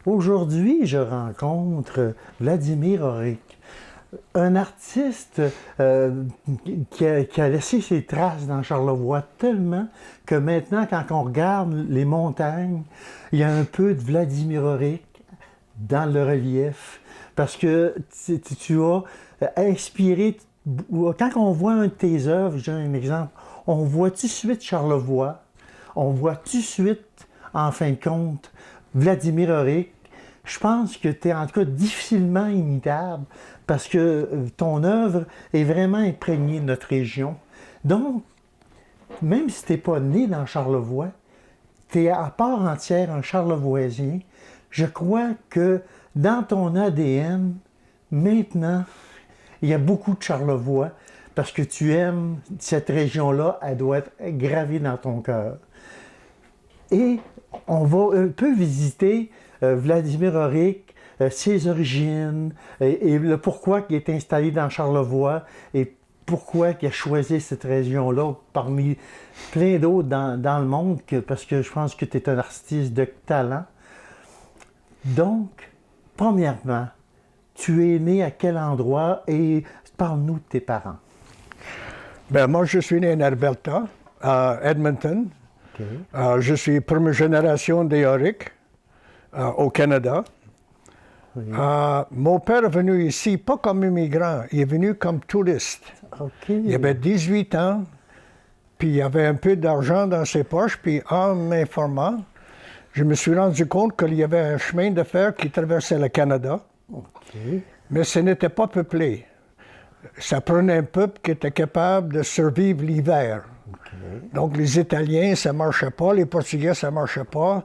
Aujourd'hui, je rencontre Vladimir Auric, un artiste qui a laissé ses traces dans Charlevoix tellement que maintenant, quand on regarde les montagnes, il y a un peu de Vladimir Auric dans le relief. Parce que tu as inspiré, quand on voit un de tes œuvres, j'ai un exemple, on voit tout de suite Charlevoix, on voit tout de suite, en fin de compte, Vladimir Auric. Je pense que tu es en tout cas difficilement imitable parce que ton œuvre est vraiment imprégnée de notre région. Donc, même si tu n'es pas né dans Charlevoix, tu es à part entière un Charlevoisien. Je crois que dans ton ADN, maintenant, il y a beaucoup de Charlevoix parce que tu aimes cette région-là, elle doit être gravée dans ton cœur. Et on va un peu visiter Vladimir Auric, ses origines et le pourquoi il est installé dans Charlevoix et pourquoi il a choisi cette région-là parmi plein d'autres dans le monde, parce que je pense que tu es un artiste de talent. Donc, premièrement, tu es né à quel endroit et parle-nous de tes parents. Ben, moi, je suis né en Alberta, à Edmonton. OK. Je suis première génération des Auric au Canada. Oui. Mon père est venu ici, pas comme immigrant, il est venu comme touriste. OK. Il avait 18 ans, puis il avait un peu d'argent dans ses poches, puis en m'informant, je me suis rendu compte qu'il y avait un chemin de fer qui traversait le Canada, OK. mais ce n'était pas peuplé. Ça prenait un peuple qui était capable de survivre l'hiver. OK. Donc les Italiens, ça ne marchait pas, les Portugais, ça ne marchait pas.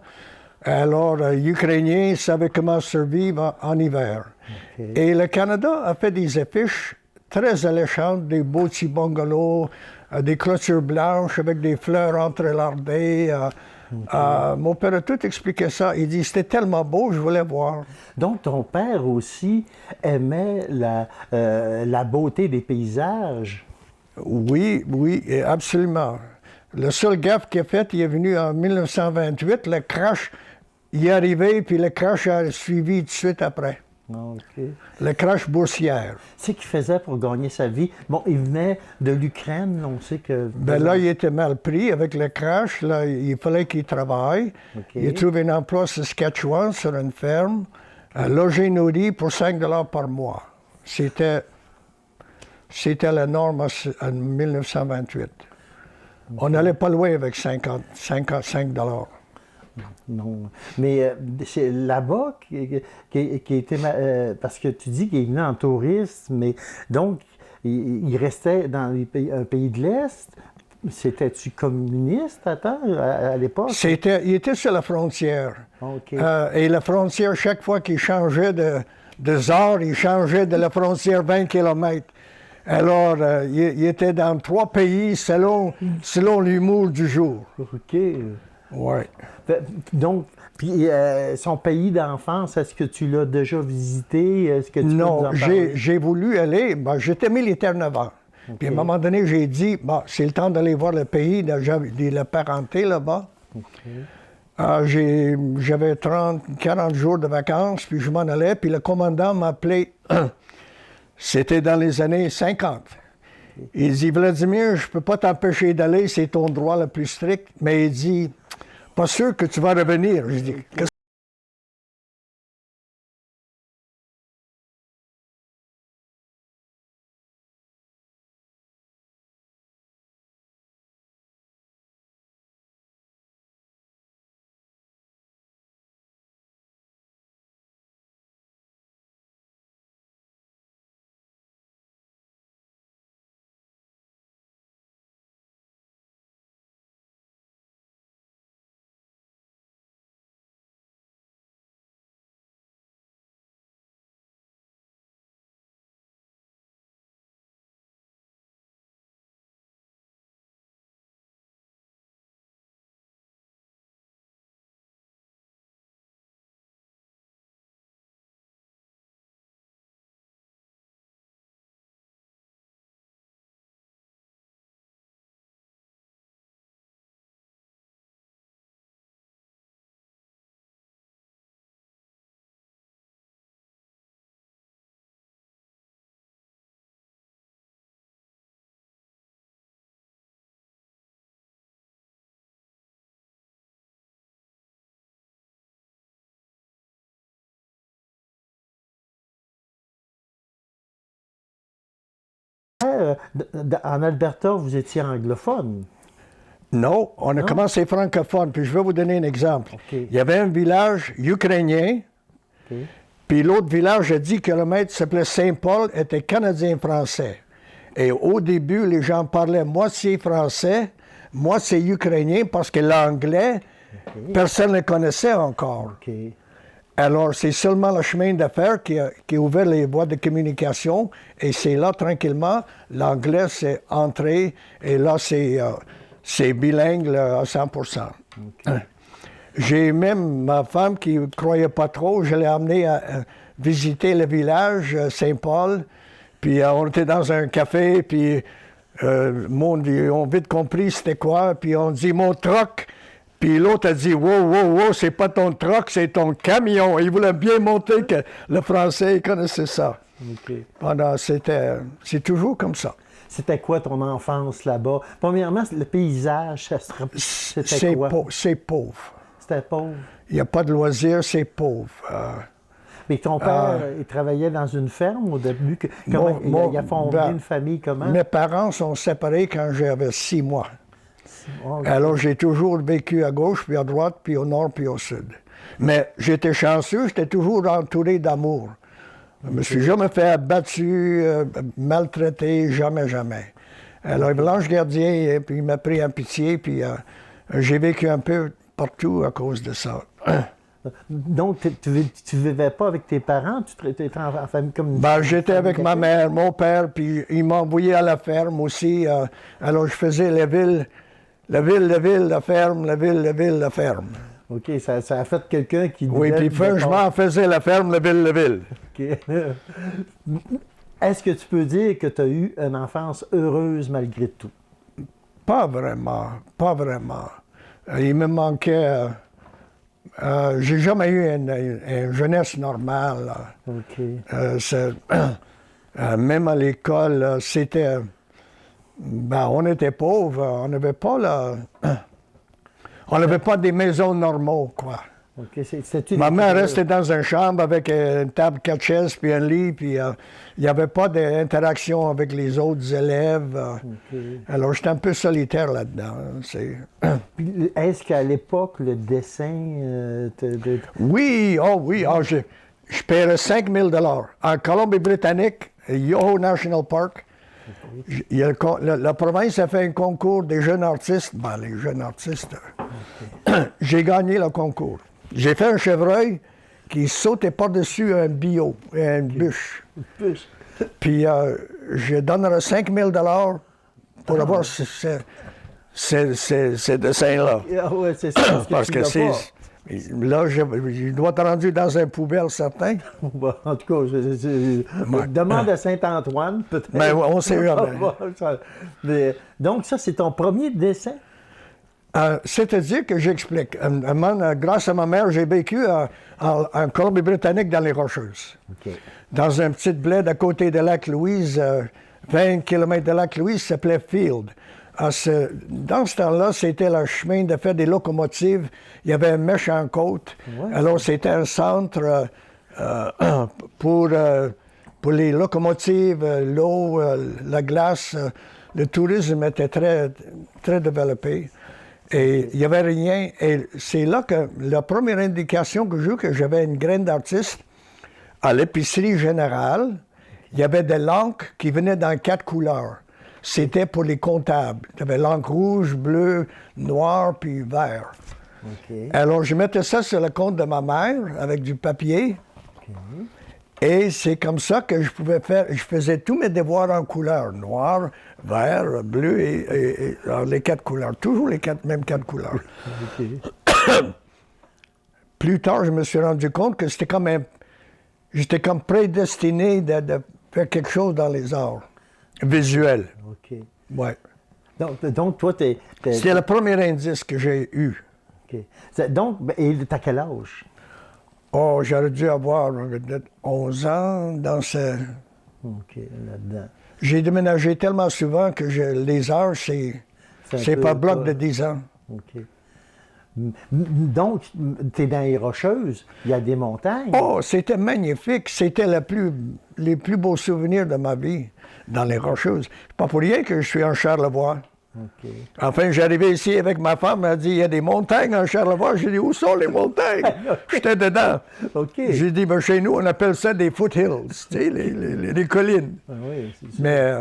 Alors, les Ukrainiens savaient comment survivre en hiver. OK. Et le Canada a fait des affiches très alléchantes, des beaux petits bungalows, des clôtures blanches avec des fleurs entrelardées. Mon père a tout expliqué ça. Il dit, c'était tellement beau, je voulais voir. Donc, ton père aussi aimait la beauté des paysages. Oui, oui, absolument. Le seul gaffe qu'il a fait, il est venu en 1928, le crash, il est arrivé, puis le crash a suivi tout de suite après. OK. Le crash boursière. C'est ce qu'il faisait pour gagner sa vie. Bon, il venait de l'Ukraine, on sait que... Ben là, il était mal pris avec le crash. Là, il fallait qu'il travaille. OK. Il a trouvé un emploi à Saskatchewan sur une ferme, logé nourri pour 5 par mois. C'était la norme en 1928. On n'allait pas loin avec 55 Non. Mais c'est là-bas qui était... parce que tu dis qu'il est venu en tourisme, mais donc, il restait dans un pays de l'Est. C'était-tu communiste, à l'époque? Il était sur la frontière. OK. Et la frontière, chaque fois qu'il changeait de ZAR, il changeait de la frontière 20 km. Alors, il était dans 3 pays selon l'humour du jour. OK. Oui. Donc, puis son pays d'enfance, est-ce que tu l'as déjà visité? Est-ce que tu peux nous en Non, parler? j'ai voulu aller. Ben, j'étais militaire 9 ans. OK. Puis à un moment donné, j'ai dit, bon, c'est le temps d'aller voir le pays, de la parenté là-bas. OK. J'avais 40 jours de vacances, puis je m'en allais, puis le commandant m'a appelé. C'était dans les années 50. Il dit, Vladimir, je ne peux pas t'empêcher d'aller, c'est ton droit le plus strict. Mais il dit, pas sûr que tu vas revenir. Je dis, en Alberta, vous étiez anglophone. Non, on a Non? commencé francophone, puis je vais vous donner un exemple. OK. Il y avait un village ukrainien, OK. puis l'autre village à 10 km s'appelait Saint-Paul, était canadien-français. Et au début, les gens parlaient moitié français, moitié ukrainien, parce que l'anglais, personne ne le connaissait encore. OK. Alors, c'est seulement le chemin d'affaires qui a ouvert les voies de communication, et c'est là, tranquillement, l'anglais s'est entré, et là, c'est bilingue là, à 100%. OK. J'ai même ma femme qui ne croyait pas trop, je l'ai amenée à visiter le village, Saint-Paul, puis on était dans un café, puis le monde, ils ont vite compris c'était quoi, puis on dit « mon truck ». Puis l'autre a dit « wow, wow, wow, c'est pas ton truck, c'est ton camion ». Il voulait bien montrer que le français il connaissait ça. OK. C'est toujours comme ça. C'était quoi ton enfance là-bas? Premièrement, le paysage, c'était quoi? C'est pauvre. C'était pauvre. Il n'y a pas de loisirs, c'est pauvre. Mais ton père, il travaillait dans une ferme au début? Il a fondé une famille comment? Mes parents sont séparés quand j'avais 6 mois. Okay. Alors, j'ai toujours vécu à gauche, puis à droite, puis au nord, puis au sud. Mais j'étais chanceux, j'étais toujours entouré d'amour. Je ne me suis jamais fait battu, maltraité, jamais, jamais. Alors, l'ange gardien, puis il m'a pris en pitié, puis j'ai vécu un peu partout à cause de ça. Donc, tu vivais pas avec tes parents? Tu étais en famille comme... J'étais avec ma mère, mon père, puis il m'a envoyé à la ferme aussi. Alors, je faisais la ville, la ferme, la ville, la ferme. OK, ça a fait quelqu'un qui... Oui, puis franchement, faisait la ferme, la ville. OK. Est-ce que tu peux dire que tu as eu une enfance heureuse malgré tout? Pas vraiment, pas vraiment. Il me manquait... j'ai jamais eu une jeunesse normale. OK. Même à l'école, c'était... on était pauvres, on n'avait pas on n'avait pas des maisons normaux, quoi. OK. Ma mère restait dans une chambre avec une table 4 chaises puis un lit, puis il n'y avait pas d'interaction avec les autres élèves. OK. Alors, j'étais un peu solitaire là-dedans. Puis, est-ce qu'à l'époque, le dessin... Oui, je paierais 5 000 $. En Colombie-Britannique, Yoho National Park, la province a fait un concours des jeunes artistes. Les jeunes artistes, j'ai gagné le concours. J'ai fait un chevreuil qui sautait par-dessus une bûche. Puis je donnerais 5 000 $ pour avoir ces dessins-là. Ah ouais, c'est ça. Parce que là, je dois être rendu dans un poubelle certain. En tout cas, demande à Saint-Antoine, peut-être. Mais on sait jamais. Donc, ça, c'est ton premier dessin? C'est-à-dire que j'explique. Grâce à ma mère, j'ai vécu en Colombie-Britannique dans les Rocheuses. OK. Dans un petit bled à côté de Lac-Louise, 20 km de Lac-Louise, ça s'appelait Field. Dans ce temps-là, c'était le chemin de faire des locomotives. Il y avait un méchant côte. Ouais. Alors, c'était un centre pour les locomotives, l'eau, la glace. Le tourisme était très, très développé. Et il n'y avait rien. Et c'est là que la première indication que j'ai eue que j'avais une graine d'artiste, à l'épicerie générale, il y avait des lampes qui venaient dans 4 couleurs. C'était pour les comptables. Il y avait l'encre rouge, bleu, noir, puis vert. Okay. Alors, je mettais ça sur le compte de ma mère avec du papier. Okay. Et c'est comme ça que je pouvais faire. Je faisais tous mes devoirs en couleurs. Noir, vert, bleu et les 4 couleurs. Toujours les mêmes 4 couleurs. Okay. Plus tard, je me suis rendu compte que j'étais comme prédestiné de faire quelque chose dans les arts visuels. OK. Ouais. Donc toi, c'était le premier indice que j'ai eu. OK. Donc, et t'as quel âge? Oh, j'aurais dû avoir 11 ans dans ce... OK, là-dedans. J'ai déménagé tellement souvent que les heures, c'est par bloc de 10 ans. OK. Donc, tu es dans les Rocheuses, il y a des montagnes. Oh, c'était magnifique. C'était les plus beaux souvenirs de ma vie dans les Rocheuses. Pas pour rien que je suis en Charlevoix. OK. Enfin, j'arrivais ici avec ma femme, elle a dit, il y a des montagnes en Charlevoix. J'ai dit, où sont les montagnes? J'étais dedans. OK. J'ai dit, ben, chez nous, on appelle ça des foothills, tu sais, les collines. Ah oui, c'est ça. Mais,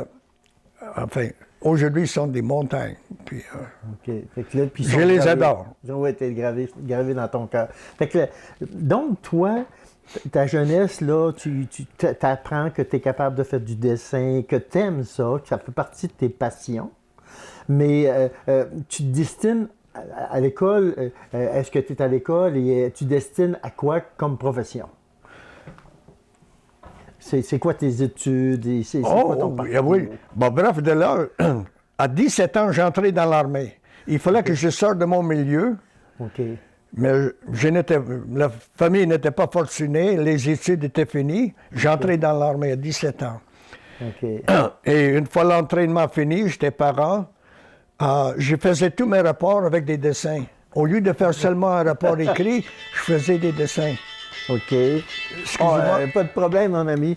enfin, aujourd'hui, ce sont des montagnes. Puis, OK. Fait que là, puis ils Je sont les gravés. adore. Ils ont été gravés dans ton cœur. Fait que donc, toi, ta jeunesse, là, tu apprends que tu es capable de faire du dessin, que tu aimes ça, que ça fait partie de tes passions. Mais tu te destines à l'école, est-ce que tu es à l'école et tu destines à quoi comme profession? C'est quoi tes études? Et c'est quoi ton parcours? oui. Bon, bref, de là, à 17 ans, j'entrais dans l'armée. Il fallait que je sorte de mon milieu, OK. mais la famille n'était pas fortunée, les études étaient finies. J'entrais dans l'armée à 17 ans. OK. Et une fois l'entraînement fini, j'étais parent, je faisais tous mes rapports avec des dessins. Au lieu de faire seulement un rapport écrit, je faisais des dessins. OK. Excusez-moi. Pas de problème, mon ami.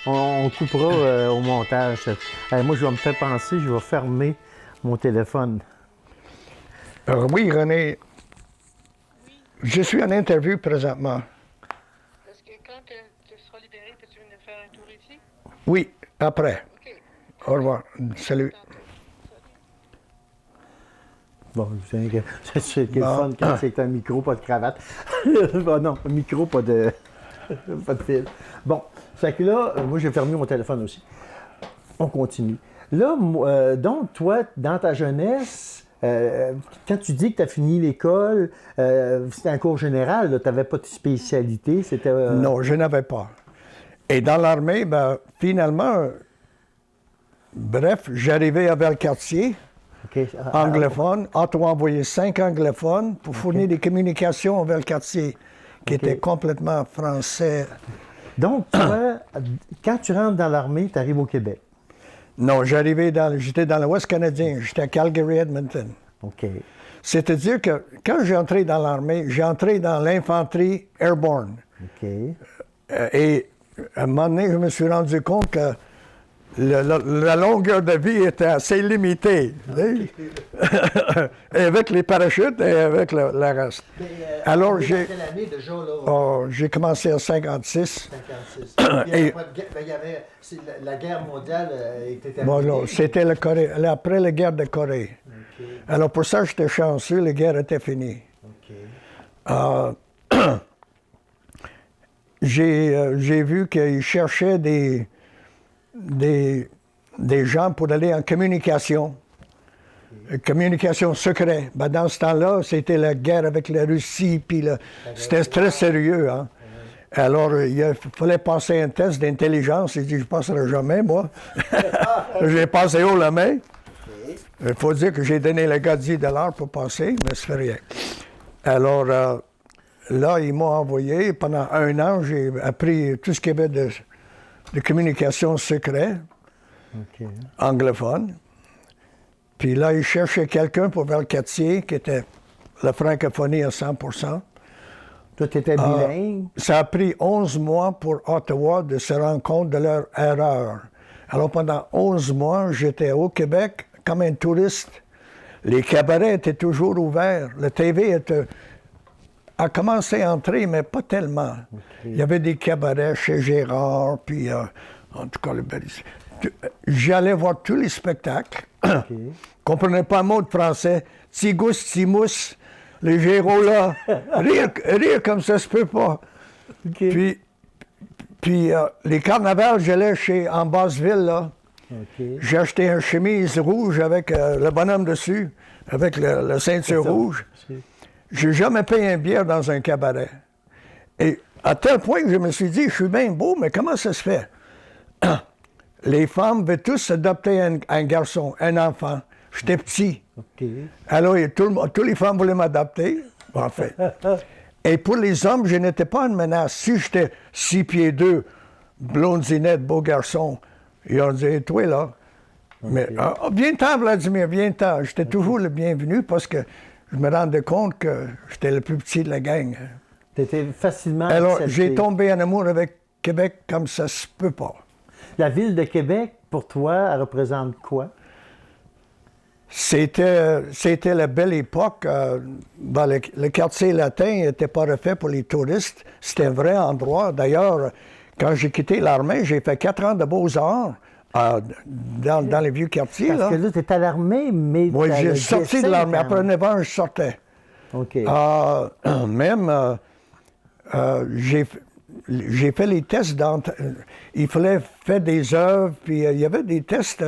On coupera au montage. Moi, je vais me faire penser, je vais fermer mon téléphone. Oui, René, je suis en interview présentement. Est-ce que quand tu seras libéré, peux-tu venir faire un tour ici? Oui, après. OK. Au revoir. Salut. Bon, c'est le Bon. fun quand c'est un micro, pas de cravate. Bon, non, un micro, pas de fil. Bon, fait que là, moi, j'ai fermé mon téléphone aussi. On continue. Là, donc, toi, dans ta jeunesse, quand tu dis que tu as fini l'école, c'était un cours général, tu n'avais pas de spécialité, c'était... Non, je n'avais pas. Et dans l'armée, ben, finalement, bref, j'arrivais à Valcartier, OK. anglophone. Otto a envoyé 5 anglophones pour fournir des communications à Valcartier, qui était complètement français. Donc, toi, quand tu rentres dans l'armée, tu arrives au Québec. Non, j'étais dans l'Ouest canadien, j'étais à Calgary, Edmonton. OK. C'est-à-dire que quand j'ai entré dans l'armée, j'ai entré dans l'infanterie airborne. OK. Et à un moment donné, je me suis rendu compte que la longueur de vie était assez limitée. Et avec les parachutes et avec le reste. Alors, j'ai commencé en 56. 56. La guerre mondiale était terminée. Bon, non, c'était après la guerre de Corée. OK. Alors, pour ça, j'étais chanceux, la guerre était finie. OK. J'ai vu qu'ils cherchaient des gens pour aller en communication. Communication secrète. Ben, dans ce temps-là, c'était la guerre avec la Russie, puis c'était très sérieux. Hein? Alors, il fallait passer un test d'intelligence. J'ai dit, je ne passerai jamais, moi. J'ai passé haut la main. Il faut dire que j'ai donné le gars $10 pour passer, mais ça fait rien. Alors, là, ils m'ont envoyé. Pendant 1 an, j'ai appris tout ce qu'il y avait de communication secrète, anglophone. Puis là, ils cherchaient quelqu'un pour Valcartier, qui était la francophonie à 100%. Toi, tu étais bilingue? Ça a pris 11 mois pour Ottawa de se rendre compte de leur erreur. Alors, pendant 11 mois, j'étais au Québec comme un touriste. Les cabarets étaient toujours ouverts. La TV a commencé à entrer, mais pas tellement. Il y avait des cabarets chez Gérard, puis en tout cas, j'allais voir tous les spectacles. Je comprenais pas un mot de français. Tigous, timous, les Géraud là. Rire comme ça se peut pas. Puis les carnavals, j'allais en Basseville, là. J'ai acheté une chemise rouge avec le bonhomme dessus, avec la ceinture rouge. J'ai jamais payé une bière dans un cabaret. Et à tel point que je me suis dit, je suis bien beau, mais comment ça se fait? Les femmes veulent tous adopter un garçon, un enfant. J'étais petit. Alors, toutes les femmes voulaient m'adopter. En fait. Et pour les hommes, je n'étais pas une menace. Si j'étais 6 pieds 2, blondinette, beau garçon, ils ont dit, toi là. Mais viens-t'en, Vladimir, viens-t'en. J'étais toujours le bienvenu parce que je me rendais compte que j'étais le plus petit de la gang. Tu étais facilement Alors, accepté. j'ai tombé en amour avec Québec comme ça se peut pas. La ville de Québec, pour toi, elle représente quoi? C'était la belle époque. Le quartier latin n'était pas refait pour les touristes. C'était un vrai endroit. D'ailleurs, quand j'ai quitté l'armée, j'ai fait 4 ans de beaux-arts dans les vieux quartiers. Parce que là, tu étais à l'armée, mais... Oui, t'as j'ai le sorti de dessin l'armée. quand Après même. 9 ans, je sortais. OK. Même, j'ai fait les tests. Il fallait faire des œuvres, puis il y avait des tests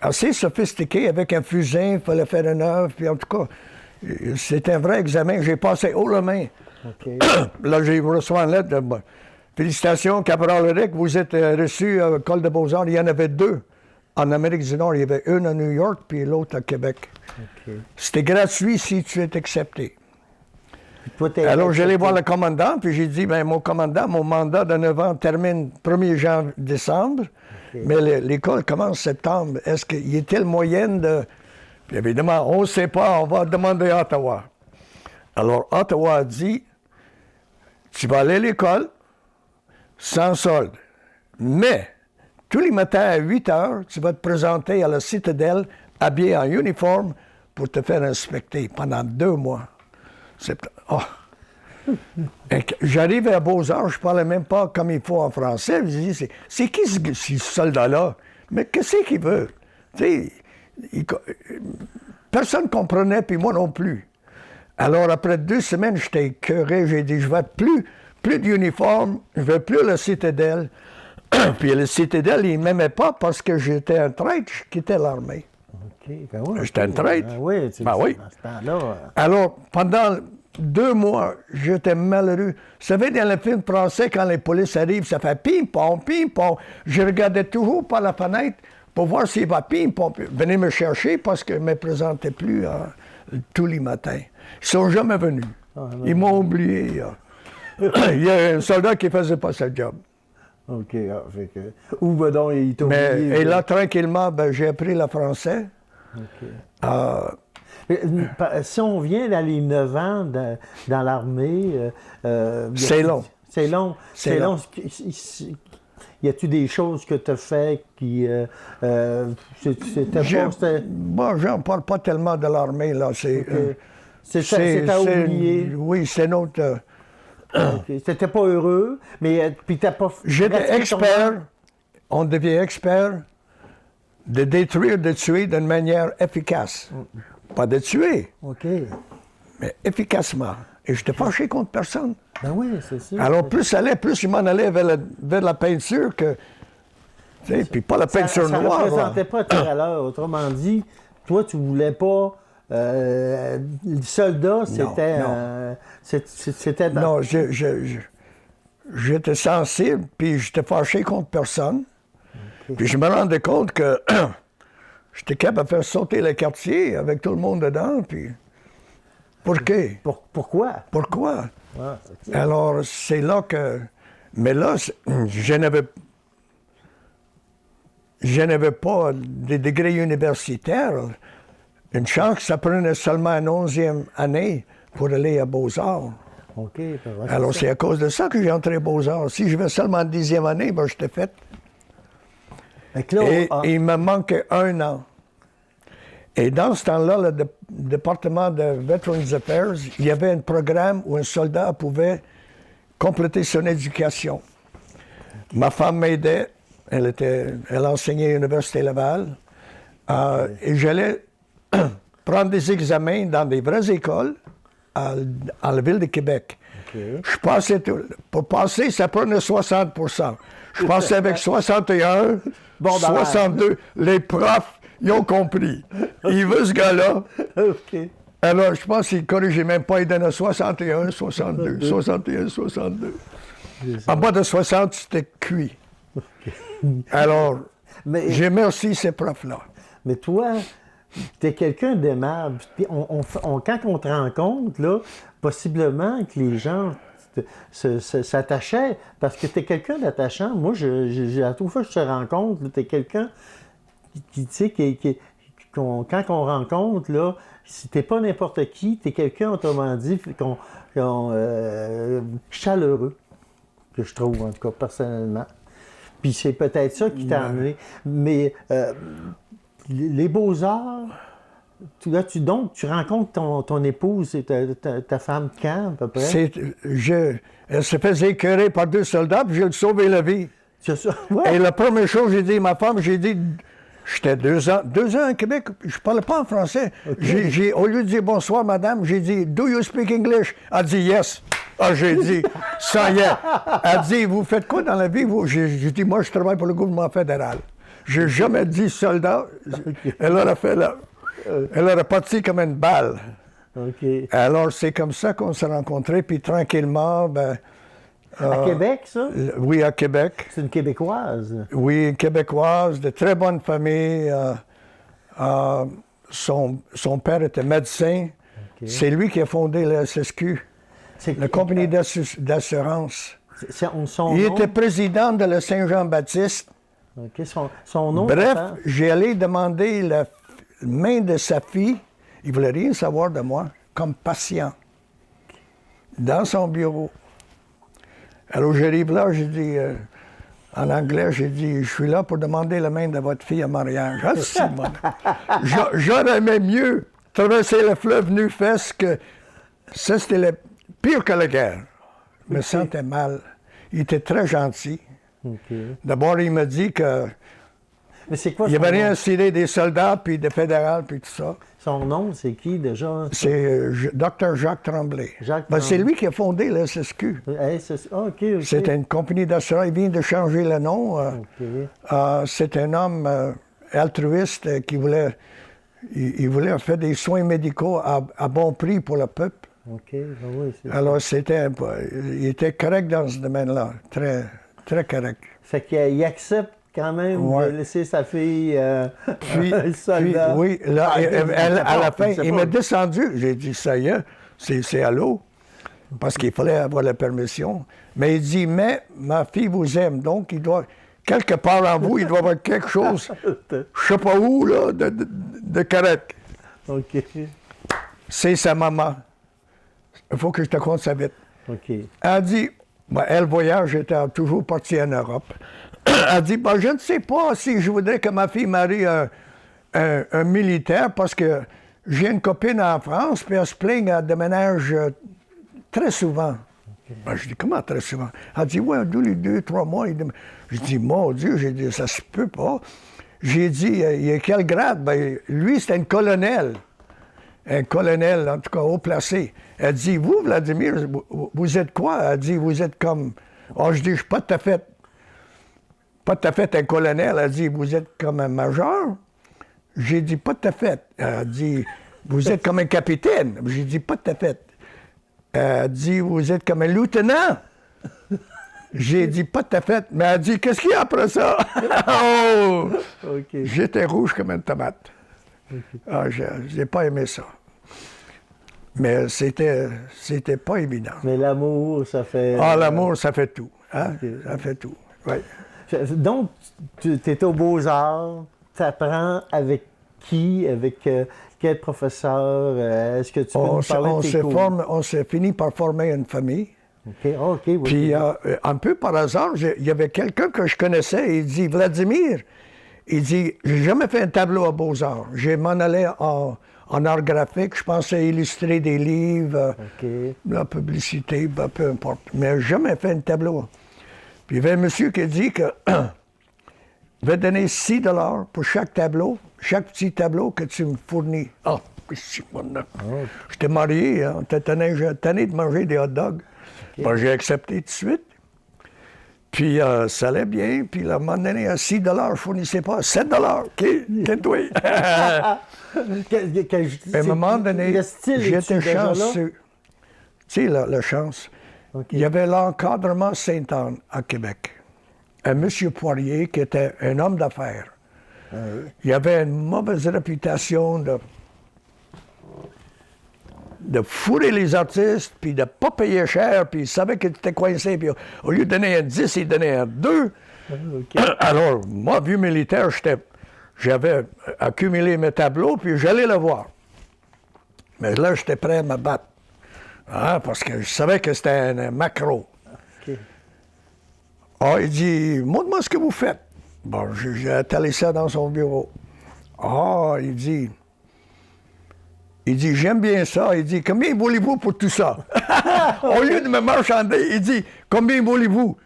assez sophistiqués avec un fusain. Il fallait faire une œuvre, puis en tout cas, c'était un vrai examen. J'ai passé haut la main. OK. Là, j'ai reçu une lettre de félicitations, Caporal Eric, vous êtes reçu à l'École de Beaux-Arts. Il y en avait 2 en Amérique du Nord. Il y avait une à New York, puis l'autre à Québec. OK. C'était gratuit si tu es accepté. Toi, t'es Alors, j'allais accepté. voir le commandant, puis j'ai dit, ben mon commandant, mon mandat de 9 ans termine 1er décembre, mais l'école commence en septembre. Est-ce qu'il y a-t-il moyen de... Puis évidemment, on ne sait pas, on va demander à Ottawa. Alors, Ottawa a dit, tu vas aller à l'école sans solde, mais tous les matins à 8 heures, tu vas te présenter à la citadelle habillé en uniforme pour te faire inspecter pendant 2 mois. J'arrive à Beaux-Arts, je ne parlais même pas comme il faut en français. Je dis, c'est qui ce soldat-là? Mais qu'est-ce qu'il veut? Tu sais, personne ne comprenait, puis moi non plus. Alors, après 2 semaines, j'étais écœuré. J'ai dit, je ne veux plus d'uniforme, je ne veux plus la citadelle. Puis la citadelle, ils ne m'aimaient pas parce que j'étais un traître, je quittais l'armée. OK. Ben oui, J'étais un traître. Ben oui, tu Ben oui. dans ce temps-là. Alors, pendant 2 mois, j'étais malheureux. Vous savez, dans le film français, quand les polices arrivent, ça fait ping-pong, ping-pong. Je regardais toujours par la fenêtre pour voir s'il va ping-pong. Venez me chercher parce que je ne me présentais plus tous les matins. Ils ne sont jamais venus. Ils m'ont oublié. Il y a un soldat qui ne faisait pas ce job. OK. Fait que... Ou ben donc, il t'a oublié. Et là, tranquillement, j'ai appris le français. OK. Si on vient dans les 9 ans dans l'armée... C'est long. C'est long. C'est long. Y a-tu des choses que tu as fait qui... c'était pas... Moi, je n'en parle pas tellement de l'armée, là. C'est à oublier. Oui, c'est notre... Okay. T'étais pas heureux, mais puis t'as pas... J'étais expert, on devient expert de détruire, de tuer d'une manière efficace. Pas de tuer, OK. mais efficacement. Et je n'étais fâché contre personne. Ben oui, c'est sûr. Alors, plus ça allait, plus je m'en allais vers la peinture que... Tu sais, puis pas la peinture ça noire. Ça ne représentait pas ta valeur. Autrement dit, toi, tu voulais pas... le soldat, c'était... c'était Non, j'étais sensible, puis j'étais fâché contre personne. Okay. Puis je me rendais compte que j'étais capable de faire sauter le quartier avec tout le monde dedans, puis... Pourquoi? Pourquoi? Ah, alors, c'est là que... Mais là, je n'avais pas de degré universitaire. Une chance que ça prenait seulement une 11e année pour aller à Beaux-Arts. OK. Alors, c'est à cause de ça que j'ai entré à Beaux-Arts. Si je vais seulement en 10e année, ben, j'étais fait. Et il me manquait 1 an. Et dans ce temps-là, le département de Veterans Affairs, il y avait un programme où un soldat pouvait compléter son éducation. Ma femme m'aidait. Elle enseignait à l'Université Laval. Et j'allais prendre des examens dans des vraies écoles à la ville de Québec. Okay. Je passais pour passer, ça prenait 60%. Je passais avec 61, 62. Les profs, ils ont compris. Ils veulent ce gars-là. Okay. Alors, je pense qu'ils ne corrigeaient même pas. Ils donnaient 61, 62, 61, 62. En bas de 60, c'était cuit. Okay. Alors, j'ai merci ces profs-là. Mais toi, tu es quelqu'un d'aimable. Puis quand on te rencontre, là, possiblement que les gens s'attachaient parce que tu es quelqu'un d'attachant. Moi, à toute fois que je te rencontre, tu es quelqu'un qui quand on rencontre, là, si t'es pas n'importe qui, t'es quelqu'un, autrement dit, chaleureux, que je trouve, en tout cas, personnellement. Puis c'est peut-être ça qui t'a amené. Mais les beaux-arts, donc, tu rencontres ton épouse et ta femme quand, à peu près? Elle se faisait écœurer par 2 soldats, puis j'ai sauvé la vie. C'est ça? Ouais. Et la première chose, j'ai dit à ma femme, j'étais 2 ans à Québec, je parlais pas en français. Okay. Au lieu de dire bonsoir, madame, j'ai dit, do you speak English? Elle dit yes. Ah, j'ai dit, ça y est. Elle dit, vous faites quoi dans la vie, vous? J'ai dit, moi, je travaille pour le gouvernement fédéral. J'ai jamais dit soldat. Okay. Elle aurait parti comme une balle. Okay. Alors, c'est comme ça qu'on s'est rencontrés, puis tranquillement, à Québec, ça? Oui, à Québec. C'est une Québécoise? Oui, une Québécoise, de très bonne famille. Son père était médecin. Okay. C'est lui qui a fondé la SSQ, la compagnie d'assurance. Il était président de la Saint-Jean-Baptiste. Okay. Son nom? Bref, j'ai allé demander la main de sa fille. Il ne voulait rien savoir de moi, comme patient, dans son bureau. Alors, j'arrive là, j'ai dit, en anglais, j'ai dit, je suis là pour demander la main de votre fille en mariage. Ah, si, moi. J'aurais aimé mieux traverser le fleuve nu-fesse que ça, c'était pire que la guerre. Je me sentais mal. Il était très gentil. Okay. D'abord, il m'a dit que mais c'est quoi il avait rien tiré des soldats, puis des fédérales, puis tout ça. Son nom, c'est qui déjà? C'est Dr. Jacques Tremblay. C'est lui qui a fondé la SSQ. Okay. C'était une compagnie d'assurance. Il vient de changer le nom. C'est un homme altruiste qui voulait faire des soins médicaux à bon prix pour le peuple. Okay. Oui, alors, il était correct dans ce domaine-là. Très, très correct. Fait qu'il accepte quand même de laisser sa fille soldat. Puis, oui, là, à la fin, il m'a descendu. J'ai dit, ça y est, c'est à l'eau. Parce qu'il fallait avoir la permission. Mais il dit, mais ma fille vous aime, donc il doit, quelque part en vous, il doit y avoir quelque chose, je ne sais pas où, là, de correct. OK. C'est sa maman. Il faut que je te conte ça vite. OK. Elle dit, elle voyage, j'étais toujours parti en Europe. Elle dit, je ne sais pas si je voudrais que ma fille marie un militaire parce que j'ai une copine en France, puis elle se plaint, elle déménage très souvent. Okay. Je dis, comment très souvent? Elle dit, ouais, 2-3 mois. Je dis, mon Dieu, j'ai dit, ça se peut pas. J'ai dit, il a quel grade? Lui, c'était un colonel. Un colonel, en tout cas, haut placé. Elle dit, vous, Vladimir, vous êtes quoi? Elle dit, vous êtes comme... Oh, je dis, je suis pas tout à fait un colonel. Elle dit, vous êtes comme un major? J'ai dit, pas tout à fait. Elle dit, vous êtes comme un capitaine? J'ai dit, pas tout à fait. Elle dit, vous êtes comme un lieutenant? J'ai dit, pas tout à fait. Mais elle dit, qu'est-ce qu'il y a après ça? Oh! Okay. J'étais rouge comme une tomate. Okay. Ah, j'ai pas aimé ça. Mais c'était pas évident. Mais l'amour, ça fait... Ah, l'amour, ça fait tout. Hein? Okay. Ça fait tout, oui. Donc, tu es aux Beaux-Arts, tu apprends avec qui, avec quel professeur? Est-ce que tu peux nous parler de tes cours? On s'est fini par former une famille. OK, oui. Puis, un peu par hasard, il y avait quelqu'un que je connaissais, il dit, Vladimir, il dit, j'ai jamais fait un tableau à Beaux-Arts. Je m'en allais en art graphique, je pensais illustrer des livres, la publicité, peu importe. Mais j'ai jamais fait un tableau. Puis il y avait un monsieur qui a dit qu'il va donner 6 $ pour chaque tableau, chaque petit tableau que tu me fournis. Ah, c'est bon. J'étais marié, hein, j'étais tanné de manger des hot dogs. Okay. J'ai accepté tout de suite. Puis ça allait bien. Puis à un moment donné, à 6 $, je ne fournissais pas. 7 $, qu'est-ce à un moment donné, j'étais chanceux. Tu sais, la chance. Okay. Il y avait l'encadrement Sainte-Anne à Québec. Un monsieur Poirier qui était un homme d'affaires. Il avait une mauvaise réputation de fourrer les artistes, puis de ne pas payer cher, puis il savait qu'il était coincé, puis au lieu de donner un 10, il donnait un 2. Okay. Alors, moi, vieux militaire, j'avais accumulé mes tableaux, puis j'allais le voir. Mais là, j'étais prêt à me battre. Hein, parce que je savais que c'était un macro. OK. Ah, il dit, montre-moi ce que vous faites. Bon, j'ai étalé ça dans son bureau. Ah, il dit, j'aime bien ça. Il dit, combien voulez-vous pour tout ça? Au lieu de me marchander, il dit, combien voulez-vous?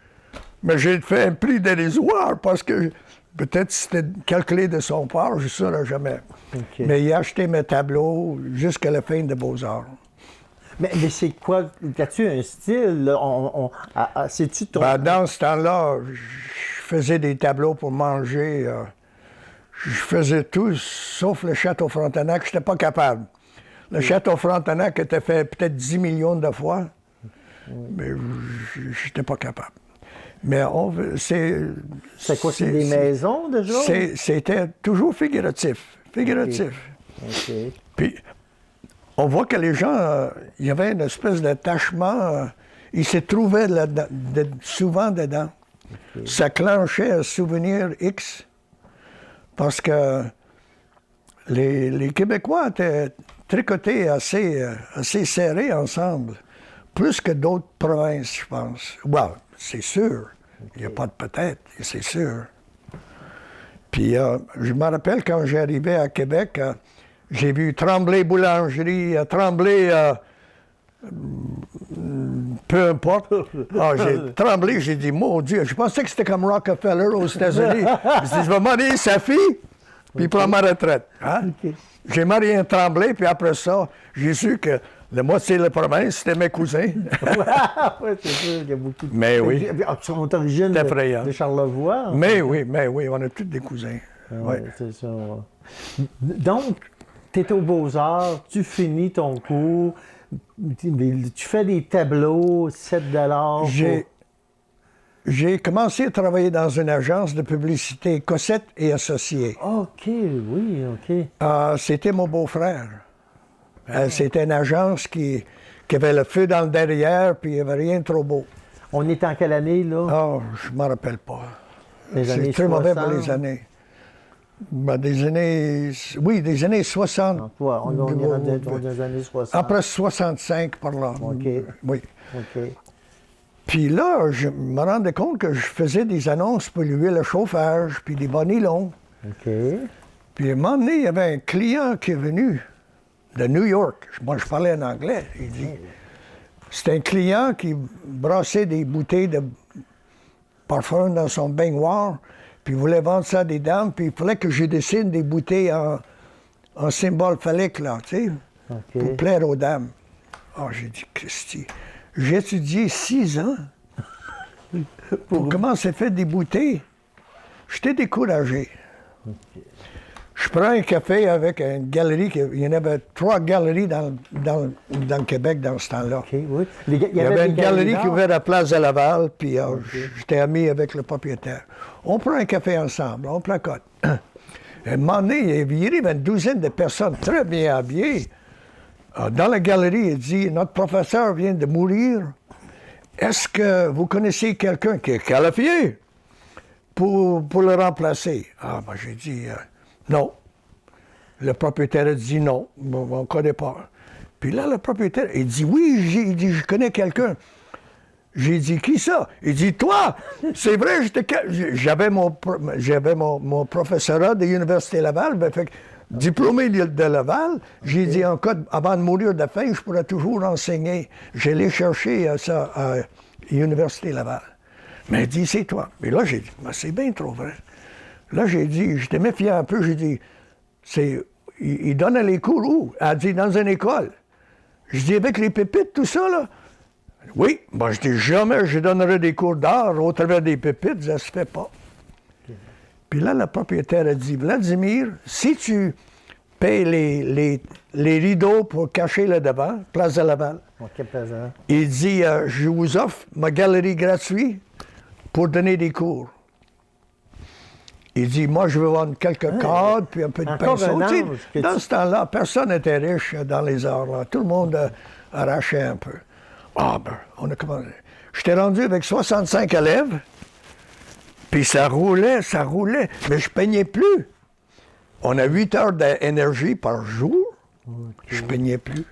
Mais j'ai fait un prix dérisoire parce que peut-être c'était calculé de son part, je ne saurais jamais. OK. Mais il a acheté mes tableaux jusqu'à la fin de Beaux-Arts. Mais c'est quoi? As-tu un style? Là? C'est-tu ton... Ben, dans ce temps-là, je faisais des tableaux pour manger. Je faisais tout, sauf le Château Frontenac, je n'étais pas capable. Le Château Frontenac était fait peut-être 10 millions de fois, mais je n'étais pas capable. Mais c'est... C'est quoi? C'est des maisons, déjà? C'était toujours figuratif. Figuratif. OK. Puis, on voit que les gens, il y avait une espèce d'attachement, ils se trouvaient souvent dedans. OK. Ça clenchait un souvenir X, parce que les Québécois étaient tricotés assez serrés ensemble, plus que d'autres provinces, je pense. Well, c'est sûr. Il n'y a pas de peut-être, c'est sûr. Puis, je me rappelle quand j'arrivais à Québec, j'ai vu Tremblay Boulangerie, Tremblay, peu importe. Tremblay, j'ai dit, mon Dieu, je pensais que c'était comme Rockefeller aux États-Unis. Je dis, je vais marier sa fille, puis prendre ma retraite. Hein? OK. J'ai marié un Tremblay, puis après ça, j'ai su que la moitié de la province, c'était mes cousins. Oui, c'est sûr qu'il y a beaucoup de... Mais oui. Ils sont d'origine C'est effrayant. de Charlevoix. Mais oui, on a tous des cousins. Oui, Ouais. c'est ça. Donc, tu es aux Beaux-Arts, tu finis ton cours, tu fais des tableaux, 7 J'ai commencé à travailler dans une agence de publicité, Cossette et Associés. OK, oui, OK. C'était mon beau-frère. C'était une agence qui avait le feu dans le derrière, puis il n'y avait rien de trop beau. On est en quelle année, là? Oh, je ne m'en rappelle pas. Les années C'est très mauvais 60. pour les années. Ben, des années 60. Ouais, on est rendu dans les années 60. Après 65, par là. OK. Oui. OK. Puis là, je me rendais compte que je faisais des annonces pour l'huile à chauffage, puis des bonnets longs. OK. Puis à un moment donné, il y avait un client qui est venu de New York. Moi, je parlais en anglais. Il dit, c'était un client qui brassait des bouteilles de parfum dans son baignoire, puis il voulait vendre ça à des dames, puis il fallait que je dessine des bouteilles en symbole phallique, là, tu sais, OK. pour plaire aux dames. Ah, j'ai dit, Christy, j'ai étudié 6 ans pour comment c'est fait des bouteilles. J'étais découragé. Je prends un café avec une galerie, il y en avait 3 galeries dans le Québec dans ce temps-là. OK, oui. Il y avait une galerie qui d'art. ouvrait à la place de Laval, puis j'étais ami avec le propriétaire. On prend un café ensemble, on placote. À un moment donné, il y avait une douzaine de personnes très bien habillées. Dans la galerie, il dit, notre professeur vient de mourir. Est-ce que vous connaissez quelqu'un qui est qualifié pour le remplacer? Ah, ben j'ai dit, non. Le propriétaire a dit non, on ne connaît pas. Puis là, le propriétaire, il dit, oui, il dit, je connais quelqu'un. J'ai dit, qui ça? Il dit, toi! C'est vrai, j'avais mon professorat de l'Université Laval, ben, fait que, diplômé de Laval, j'ai dit, en cas avant de mourir de faim, je pourrais toujours enseigner. J'allais chercher ça à l'Université Laval. Mais il dit, c'est toi. Et là, j'ai dit, ben, c'est bien trop vrai. Là, j'ai dit, j'étais méfiant un peu, j'ai dit, il donnait les cours où? Elle a dit, dans une école. Je dis, avec les pépites, tout ça, là? Oui. Ben, je dis, jamais je donnerai des cours d'art au travers des pépites, ça se fait pas. Puis là, le propriétaire a dit, Vladimir, si tu payes les rideaux pour cacher le devant, Place de Laval, OK, plaisant. il dit, je vous offre ma galerie gratuite pour donner des cours. Il dit, moi, je veux vendre quelques cadres, puis un peu de encore pinceau. un Tu sais, ange que dans tu- ce temps-là, personne n'était riche dans les arts. Là. Tout le monde arrachait un peu. Ah, ben, on a commencé. J'étais rendu avec 65 élèves, puis ça roulait, mais je peignais plus. On a 8 heures d'énergie par jour. Je ne peignais plus.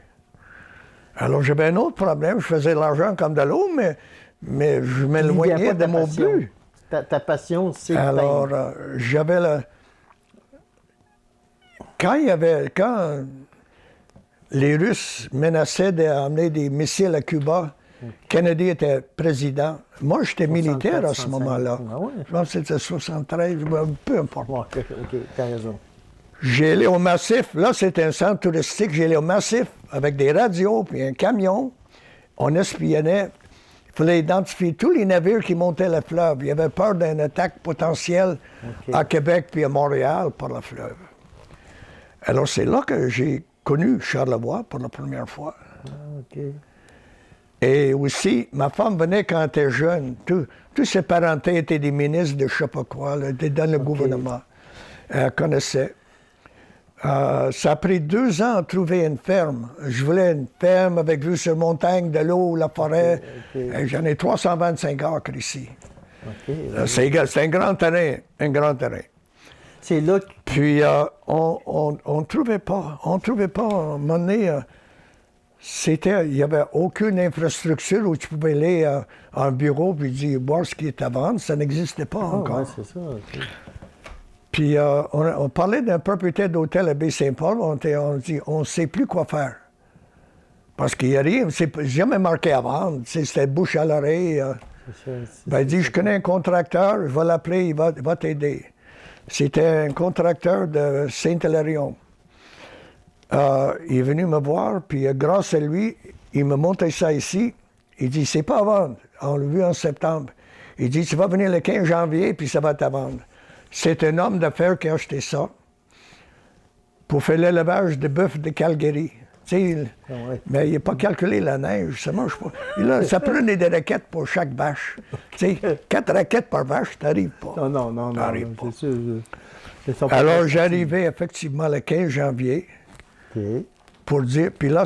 Alors, j'avais un autre problème. Je faisais de l'argent comme de l'eau, mais je m'éloignais de mon but. Ta passion, c'est de Alors, peindre. j'avais le... Quand les Russes menaçaient d'amener des missiles à Cuba, Kennedy était président. Moi, j'étais militaire à ce 64, moment-là. Ah ouais? Je pense que c'était 73, peu importe. Ouais, OK, t'as raison. J'ai allé au Massif. Là, c'était un centre touristique. J'ai allé au Massif avec des radios puis un camion. On espionnait. Il fallait identifier tous les navires qui montaient le fleuve. Il y avait peur d'une attaque potentielle à Québec puis à Montréal par le fleuve. Alors, c'est là que j'ai connu Charlevoix pour la première fois. OK. Et aussi, ma femme venait quand elle était jeune. Tous ses parents étaient des ministres de je ne sais pas quoi, là, étaient dans le gouvernement. Elle connaissait. Ça a pris 2 ans à trouver une ferme. Je voulais une ferme avec vue sur montagne, de l'eau, la forêt. Et j'en ai 325 acres ici. C'est un grand terrain, C'est là que... Puis, on ne trouvait pas. On ne trouvait pas. À un moment donné, il n'y avait aucune infrastructure où tu pouvais aller à un bureau et dire voir ce qui est à vendre. Ça n'existait pas encore. Ouais, c'est ça. OK. Puis, on parlait d'un propriétaire d'hôtel à Baie-Saint-Paul. On dit, on ne sait plus quoi faire. Parce qu'il n'y a rien. C'est jamais marqué à vendre. C'était bouche à l'oreille. Il dit, je connais un contracteur, je vais l'appeler, il va t'aider. C'était un contracteur de Saint-Hilarion. Il est venu me voir, puis grâce à lui, il m'a monté ça ici. Il dit, c'est pas à vendre. On l'a vu en septembre. Il dit, tu vas venir le 15 janvier, puis ça va être à vendre. C'est un homme d'affaires qui a acheté ça pour faire l'élevage de bœufs de Calgary. Mais il n'a pas calculé la neige, ça ne marche pas. Et là, ça prenait des raquettes pour chaque vache. 4 raquettes par vache, tu n'arrives pas. Non, T'arrives pas. c'est sûr. Alors, j'arrivais effectivement le 15 janvier OK. pour dire... Puis là,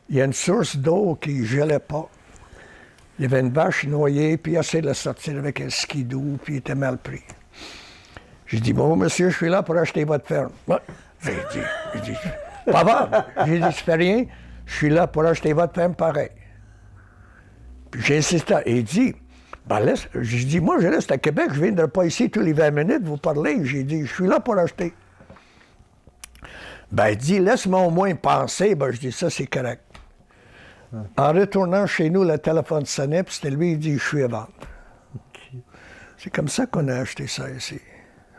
il y a une source d'eau qui ne gelait pas. Il y avait une vache noyée, puis il a essayé de la sortir avec un skidoo, puis il était mal pris. J'ai dit, bon, monsieur, je suis là pour acheter votre ferme. Ouais. J'ai dit, pas grave. J'ai dit, je fais rien, je suis là pour acheter votre ferme pareil. Puis j'ai insisté. Et il dit, ben laisse, j'ai dit, moi, je reste à Québec, je ne viendrai pas ici tous les 20 minutes vous parler. J'ai dit, je suis là pour acheter. Ben, il dit, laisse-moi au moins penser. Ben, je dis, ça, c'est correct. En retournant chez nous, le téléphone sonnait, puis c'était lui, il dit, je suis à vendre. OK. C'est comme ça qu'on a acheté ça ici.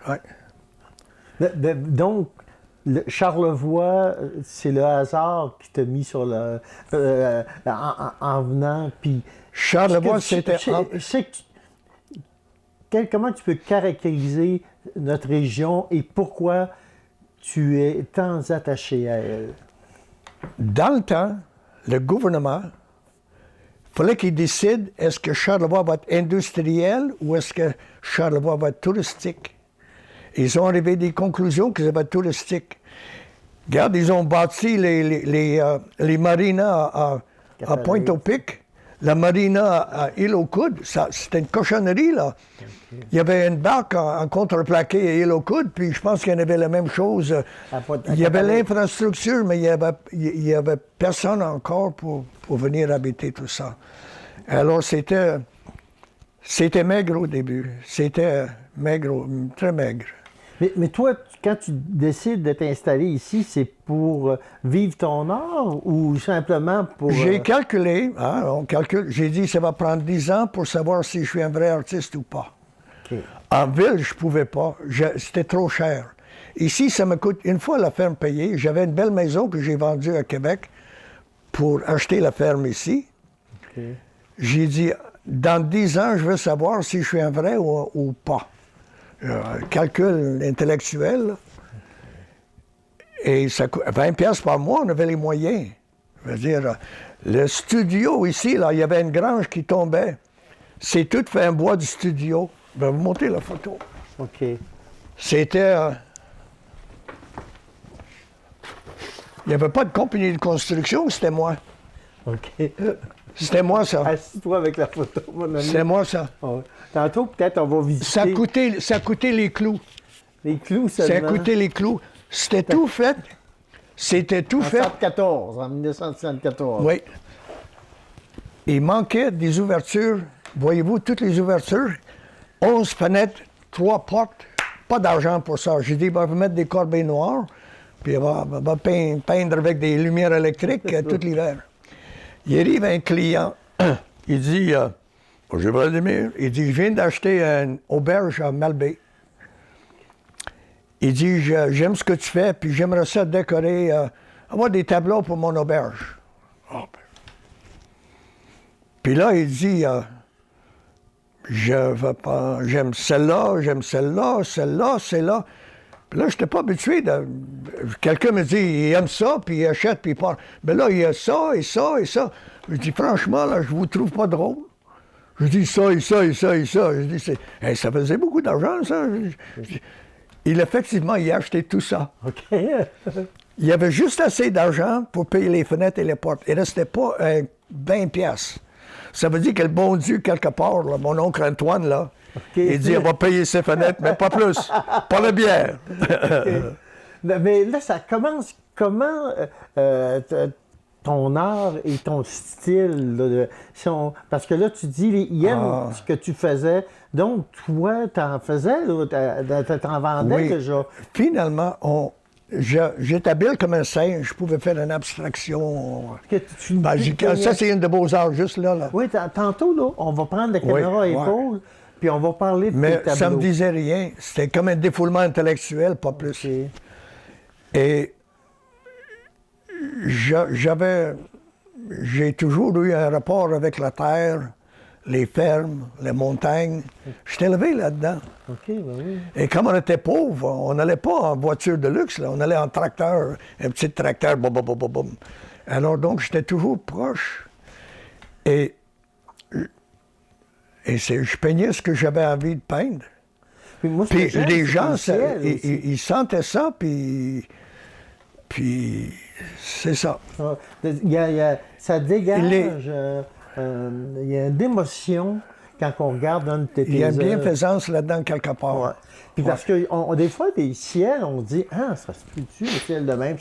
Ouais. Donc, Charlevoix, c'est le hasard qui t'a mis sur le... en venant, puis... Charlevoix, c'était... Comment tu peux caractériser notre région et pourquoi tu es tant attaché à elle? Dans le temps, le gouvernement, il fallait qu'il décide est-ce que Charlevoix va être industriel ou est-ce que Charlevoix va être touristique. Ils ont arrivé à des conclusions que ça va être touristique. Regarde, ils ont bâti les marinas à Pointe-au-Pic, la marina à Île-aux-Coudes. C'était une cochonnerie, là. Okay. Il y avait une barque en contreplaqué à Île-aux-Coudes, puis je pense qu'il y en avait la même chose. Il y avait l'infrastructure, mais il y avait personne encore pour venir habiter tout ça. Alors, c'était maigre au début. C'était maigre, très maigre. Mais toi, quand tu décides de t'installer ici, c'est pour vivre ton art ou simplement pour... J'ai calculé, on calcule, j'ai dit ça va prendre 10 ans pour savoir si je suis un vrai artiste ou pas. Okay. En ville, je ne pouvais pas, c'était trop cher. Ici, ça me coûte, une fois la ferme payée, j'avais une belle maison que j'ai vendue à Québec pour acheter la ferme ici. Okay. J'ai dit, dans 10 ans, je veux savoir si je suis un vrai ou pas. Calcul intellectuel. Et ça coûte 20 pièces par mois, on avait les moyens. Je veux dire, le studio ici, là, il y avait une grange qui tombait. C'est tout fait en bois du studio. Je vais vous montrer la photo. OK. C'était... il n'y avait pas de compagnie de construction, c'était moi. OK. C'était moi, ça. Assis-toi avec la photo, mon ami. C'était moi, ça. Oh. Tantôt, peut-être, on va visiter... Ça coûtait les clous. Les clous Ça seulement. a coûté les clous. C'était tout fait. C'était tout En fait. 1974, en 1974. Oui. Il manquait des ouvertures. Voyez-vous, toutes les ouvertures, 11 fenêtres, 3 portes, pas d'argent pour ça. J'ai dit, ben, on va mettre des corbeilles noires, puis on va peindre avec des lumières électriques tout l'hiver. Il arrive un client, il dit, bonjour Vladimir, il dit, je viens d'acheter une auberge à Malbaie. Il dit, j'aime ce que tu fais, puis j'aimerais ça décorer, avoir des tableaux pour mon auberge. Oh, ben. Puis là, il dit, j'aime celle-là, celle-là. Puis là, je n'étais pas habitué de... Quelqu'un me dit, il aime ça, puis il achète, puis il part. Mais là, il y a ça, et ça, et ça. Je dis, franchement, là, je vous trouve pas drôle. Je dis, ça, et ça, et ça, et ça. Je dis, hey, ça faisait beaucoup d'argent, ça. Effectivement, il a acheté tout ça. OK. Il y avait juste assez d'argent pour payer les fenêtres et les portes. Il ne restait pas 20 piastres. Ça veut dire que le bon Dieu, quelque part, là, mon oncle Antoine, là, il dit, on va payer ses fenêtres, mais pas plus. Pas la bière. Mais là, ça commence. Comment ton art et ton style, là, parce que là, tu dis, il aime ce que tu faisais. Donc, toi, t'en faisais, t'en vendais Oui. déjà. Finalement, j'étais habile comme un singe. Je pouvais faire une abstraction. Ça, c'est une de beaux-arts, juste là. Oui, tantôt, là, on va prendre la caméra à épaule, puis on va parler de tes Mais tableaux. ça me disait rien. C'était comme un défoulement intellectuel, pas plus. Okay. Et j'ai toujours eu un rapport avec la terre, les fermes, les montagnes. J'étais élevé là-dedans. OK, ben oui. Et comme on était pauvres, on n'allait pas en voiture de luxe, là. On allait en tracteur, un petit tracteur, boum, boum, boum, boum, boum. Alors donc, j'étais toujours proche. Et je peignais ce que j'avais envie de peindre. Puis, moi, Puis les gens, ils ils sentaient ça, puis c'est ça. Ça dégage. Il y a une émotion quand on regarde un de tes Il y a une œuvres. bienfaisance là-dedans quelque part. Ouais. Puis parce que des fois, des ciels, on dit, ça se peut-tu, le ciel de même,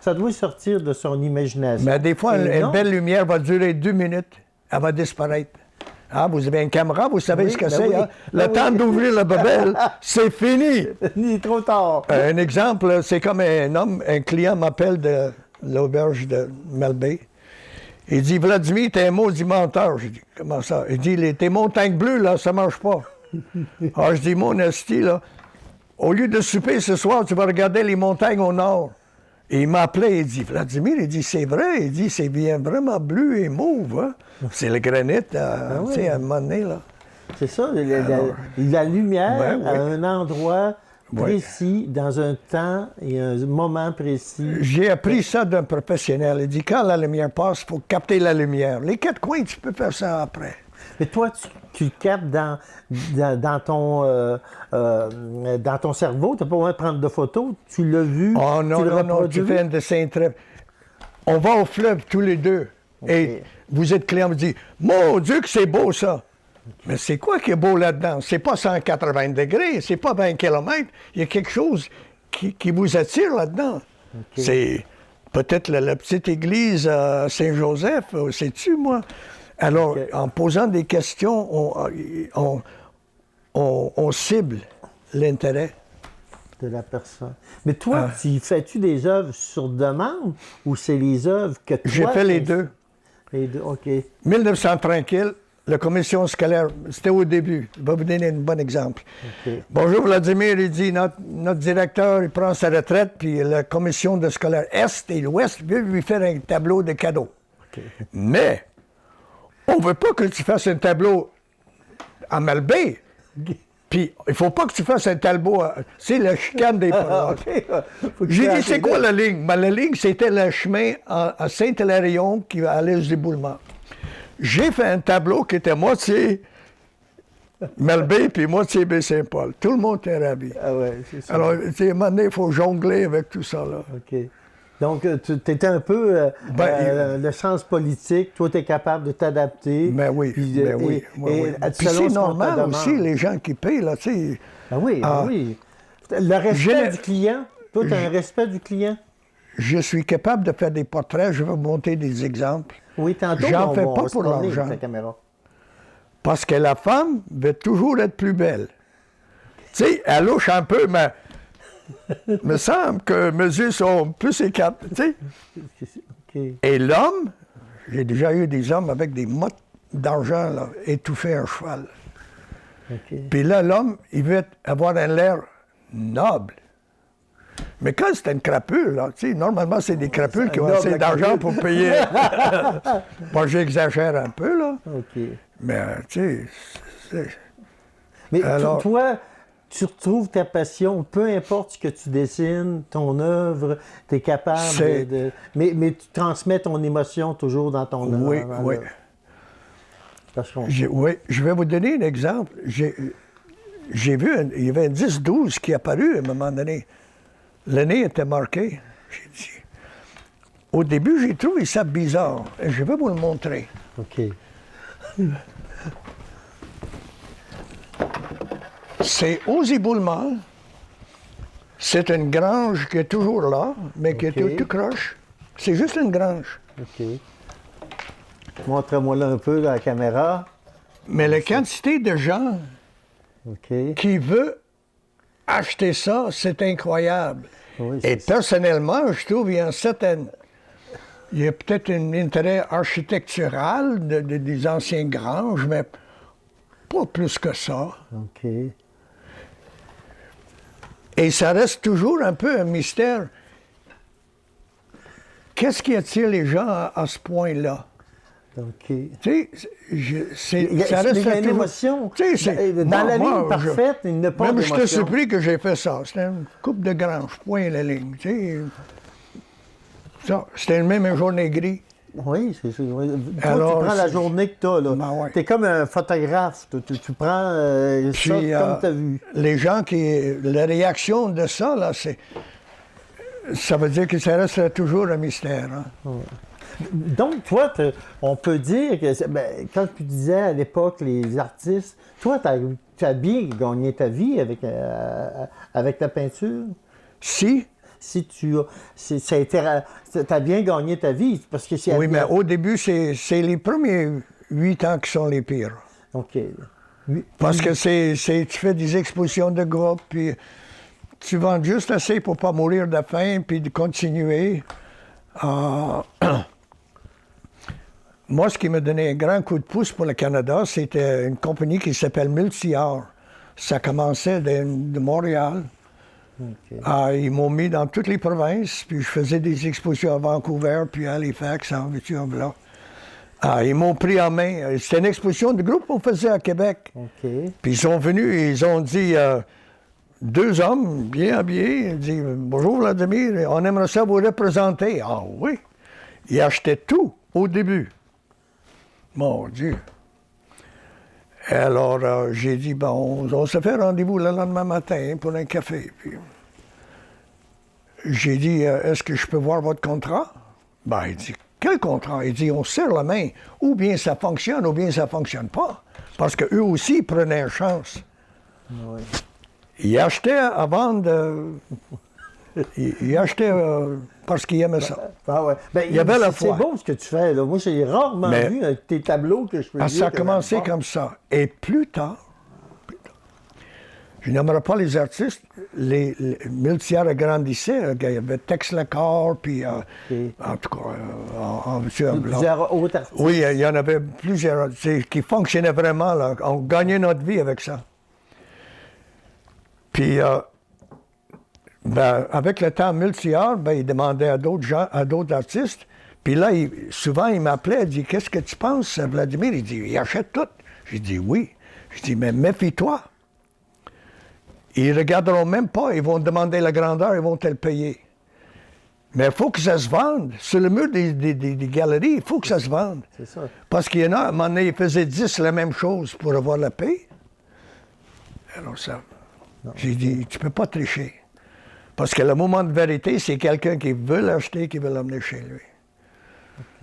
ça doit sortir de son imagination. Mais des fois, Et une non. belle lumière va durer 2 minutes, elle va disparaître. Ah, vous avez une caméra, vous savez ce que c'est. oui. Hein? Le temps d'ouvrir la babelle, c'est fini. Il est trop tard. Un exemple, c'est comme un client m'appelle de l'auberge de Malbaie. Il dit, Vladimir, t'es un maudit menteur. J'ai dit, comment ça? Il dit, tes montagnes bleues, là, ça marche pas. Alors, je dis, mon esti, là, au lieu de souper ce soir, tu vas regarder les montagnes au nord. Et il m'appelait, il dit, Vladimir, il dit, c'est vrai, il dit, c'est bien vraiment bleu et mauve, hein? C'est le granit, tu sais, à un moment donné, là. C'est ça, la lumière Ben oui. à un endroit précis, dans un temps et un moment précis. J'ai appris ça d'un professionnel. Il dit, quand la lumière passe, il faut capter la lumière. Les 4 coins, tu peux faire ça après. Mais toi, tu le captes dans ton cerveau. Tu n'as pas besoin de prendre de photos. Tu l'as vu. Oh non, tu le non, non, tu reproduis. fais un dessin très... On va au fleuve tous les deux. Et vous êtes client, vous dites, mon Dieu que c'est beau ça. Mais c'est quoi qui est beau là-dedans? C'est pas 180 degrés, c'est pas 20 km. Il y a quelque chose qui vous attire là-dedans. C'est peut-être la petite église à Saint-Joseph, sais-tu, moi? Alors, en posant des questions, on cible l'intérêt. De la personne. Mais toi, fais-tu des œuvres sur demande ou c'est les œuvres que toi... J'ai fait les deux. Les deux, OK. 1900 tranquille, la commission scolaire, c'était au début. Je vais vous donner un bon exemple. OK. Bonjour Vladimir, il dit, notre directeur, il prend sa retraite, puis la commission de scolaire Est et l'Ouest veut lui faire un tableau de cadeaux. OK. Mais, on ne veut pas que tu fasses un tableau à Malbaie. Puis, il ne faut pas que tu fasses un tableau c'est la chicane des paroles. OK. Faut que J'ai tu dit, c'est quoi la ligne? Ben, la ligne, c'était le chemin à Saint-Hilarion qui allait au déboulement. J'ai fait un tableau qui était moitié Malbaie puis moitié Baie-Saint-Paul. Tout le monde était ravi. Ah ouais, c'est ça. Alors, tu sais, à un moment donné, il faut jongler avec tout ça, là. OK. Donc, tu étais un peu le sens politique. Toi, tu es capable de t'adapter. Ben oui, Puis, ben oui. et Puis selon c'est ce qu'on te normal demande. aussi, les gens qui payent, là, tu sais. Ben oui, ben Ah. oui. Le respect J'ai- du client. Toi, tu as un respect du client? Je suis capable de faire des portraits, je vais vous montrer des exemples. Oui, tantôt, J'en on fais va- on pas va se pour promener l'argent. avec la caméra. Parce que la femme veut toujours être plus belle. Tu sais, elle louche un peu, mais me semble que mes yeux sont plus écartés. Tu sais. OK. Et l'homme, j'ai déjà eu des hommes avec des mottes d'argent là, étouffer un cheval. OK. Puis là, l'homme, il veut avoir un l'air noble. Mais quand c'est une crapule, là, tu sais, normalement, c'est des crapules qui ont noble, assez la d'argent crapule. pour payer. Moi, j'exagère un peu, là. OK. Mais, tu sais, c'est- Mais Alors- toi, tu retrouves ta passion, peu importe ce que tu dessines, ton œuvre, tu es capable C'est- mais tu transmets ton émotion toujours dans ton œuvre. oui, dans oui. l'œuvre. Parce qu'on... Oui, je vais vous donner un exemple. J'ai vu, il y avait un 10-12 qui est apparu à un moment donné. L'année était marquée. J'ai dit. Au début, j'ai trouvé ça bizarre. Et je vais vous le montrer. OK. C'est aux éboulements. C'est une grange qui est toujours là, mais qui OK. est tout croche. C'est juste une grange. OK. Montre-moi là un peu la caméra. Mais la quantité de gens OK. qui veulent acheter ça, c'est incroyable. Oui, Et c'est- personnellement, je trouve qu'il y a un certain... Il y a peut-être un intérêt architectural des anciennes granges, mais pas plus que ça. OK. Et ça reste toujours un peu un mystère. Qu'est-ce qui attire les gens à ce point-là? OK. Tu sais, Il y a, ça reste il y a une toujours- émotion. Tu sais, c'est- Dans la moi, ligne parfaite, il n'y a pas Même je d'émotion. te supplie que j'ai fait ça. C'était une coupe de grange, point la ligne. Tu sais. Ça, c'était une même journée gris. Oui, c'est ça. Oui. Toi, Alors, tu prends la c'est- journée que tu as. Là. Ben ouais. Tu es comme un photographe. Tu prends ça Puis, comme tu as vu. Les gens qui. La réaction de ça, là, c'est. Ça veut dire que ça reste toujours un mystère. Hein? Donc, toi, on peut dire que, quand tu disais à l'époque les artistes, toi, tu as bien gagné ta vie avec ta peinture. Si, Si tu as, ça a été, t'as bien gagné ta vie, parce que c'est oui, mais au début, c'est les premiers 8 ans qui sont les pires. OK. Oui. Parce que tu fais des expositions de groupe, puis tu vends juste assez pour pas mourir de faim, puis de continuer. Moi, ce qui m'a donné un grand coup de pouce pour le Canada, c'était une compagnie qui s'appelle Multi-Art. Ça commençait de Montréal. OK. Ils m'ont mis dans toutes les provinces, puis je faisais des expositions à Vancouver, puis à Halifax, en veux-tu, en voilà. Ils m'ont pris en main. C'était une exposition de groupe qu'on faisait à Québec. OK. Puis ils sont venus et ils ont dit, 2 hommes bien habillés, ils disent, bonjour Vladimir, on aimerait ça vous représenter. Ah oui. Ils achetaient tout au début. Mon Dieu. Alors, j'ai dit, bon, on se fait rendez-vous le lendemain matin pour un café. Puis, j'ai dit, est-ce que je peux voir votre contrat? Ben, il dit, quel contrat? Il dit, on se serre la main. Ou bien ça fonctionne, ou bien ça fonctionne pas. Parce qu'eux aussi, ils prenaient une chance. Oui. Ils achetaient avant de... Ils achetaient parce qu'ils aimaient ça. Ah ouais. Ben, Il y avait la c'est foi. beau ce que tu fais. Là. Moi, j'ai rarement Mais- vu avec tes tableaux que je peux dire. Ça a que commencé j'aime pas. comme ça. Et plus tard, je n'aimerais pas les artistes, les Multi-Art agrandissaient. Il y avait Tex Lecor, puis en tout cas, Plusieurs autres artistes. oui, il y en avait plusieurs qui fonctionnaient vraiment. Là. On gagnait notre vie avec ça. Puis, avec le temps Multi-Art, ils demandaient à d'autres gens, à d'autres artistes. Puis là, souvent, ils m'appelaient, ils disaient, qu'est-ce que tu penses, Vladimir? Il dit, il achète tout. J'ai dit, oui. Je dis, mais méfie-toi. Ils ne regarderont même pas, ils vont demander la grandeur, ils vont te le payer. Mais il faut que ça se vende. Sur le mur des galeries, il faut que ça se vende. C'est ça. Parce qu'il y en a, à un moment donné, ils faisaient 10 la même chose pour avoir la paix. Alors ça, j'ai dit, tu ne peux pas tricher. Parce que le moment de vérité, c'est quelqu'un qui veut l'acheter, qui veut l'emmener chez lui.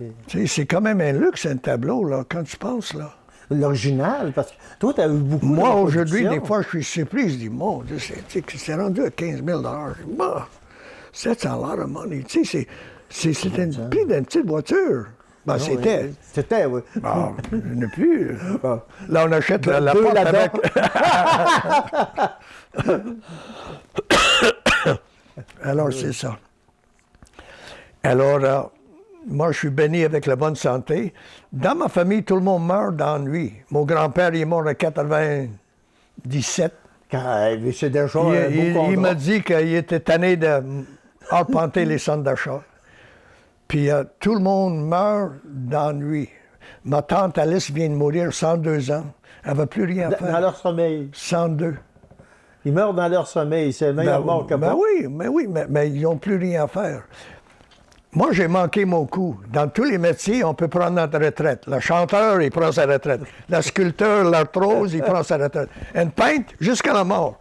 OK. Tu sais, c'est quand même un luxe, un tableau, là, quand tu penses, là. l'original? Parce que toi, tu as eu beaucoup de Moi, aujourd'hui, reproductions. des fois, je suis surpris. Je dis, mon Dieu, c'est rendu à 15 000 bah, that's a lot of money. Tu sais, c'est le prix d'une petite voiture. Ben, Non, c'était. oui. C'était, oui. Ah, il n'y en a plus. Ah. Là, on achète la Deux porte là-dedans. avec. Alors, c'est ça. Alors, moi, je suis béni avec la bonne santé. Dans ma famille, tout le monde meurt d'ennui. Mon grand-père, il est mort à 97. C'est déjà un beau Il contrat. m'a dit qu'il était tanné d'arpenter les centres d'achat. Puis tout le monde meurt d'ennui. Ma tante Alice vient de mourir, 102 ans. Elle n'avait plus rien à Dans faire. leur sommeil. 102. Ils meurent dans leur sommeil. C'est le meilleur mort que pas. Oui, mais ils n'ont plus rien à faire. Moi, j'ai manqué mon coup. Dans tous les métiers, on peut prendre notre retraite. Le chanteur, il prend sa retraite. Le sculpteur, l'arthrose, il prend sa retraite. Un peintre, jusqu'à la mort.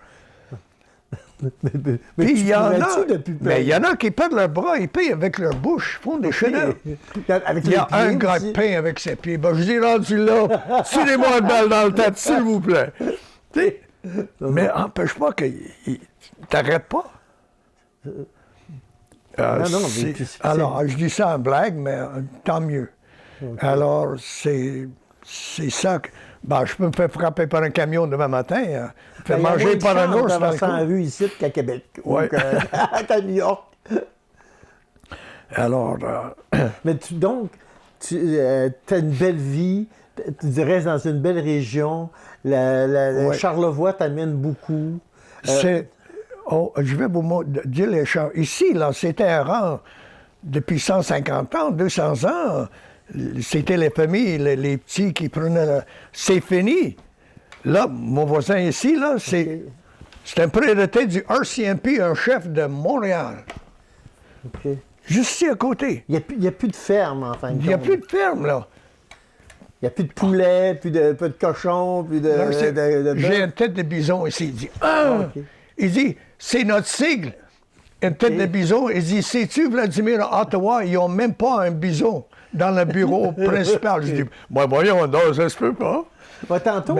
Mais Puis tu il y en a, pourrais-tu depuis mais il y en a qui perdent leurs bras, ils payent avec leur bouche, font des chefs-d'œuvre. Avec Il y a les un pieds gars aussi. qui peint avec ses pieds. Ben, je dis, rendu là, tirez-moi une balle dans la tête, s'il vous plaît. Tu sais, mais empêche pas que t'arrêtes pas. Non, non, mais alors, je dis ça en blague, mais tant mieux. Okay. Alors, c'est ça que... Ben, je peux me faire frapper par un camion demain matin, me faire Ben, il y a manger moins de par un chances ours dans le d'avancer en cou. rue ici qu'à Québec. Ouais. Ou qu'à New York. Alors, Mais donc, tu as une belle vie, tu restes dans une belle région, Ouais. Charlevoix t'amène beaucoup. Je vais vous dire les choses. Ici, là, c'était un rang depuis 150 ans, 200 ans. C'était les familles, les petits qui prenaient... C'est fini. Là, mon voisin ici, là, c'est un priorité du RCMP, un chef de Montréal. OK. Juste ici à côté. Il n'y a plus de ferme, en fin de compte. Il n'y a plus de ferme, là. Il n'y a plus de poulet, plus de cochons, plus de... Là, de j'ai bœuf. une tête de bison ici. Il dit, ah! OK. Il dit, c'est notre sigle, une tête de bison. Il dit, sais-tu, Vladimir, à Ottawa, ils n'ont même pas un bison dans le bureau principal. Je dis, ben voyons, non, ça se peut pas. Ouais, tantôt,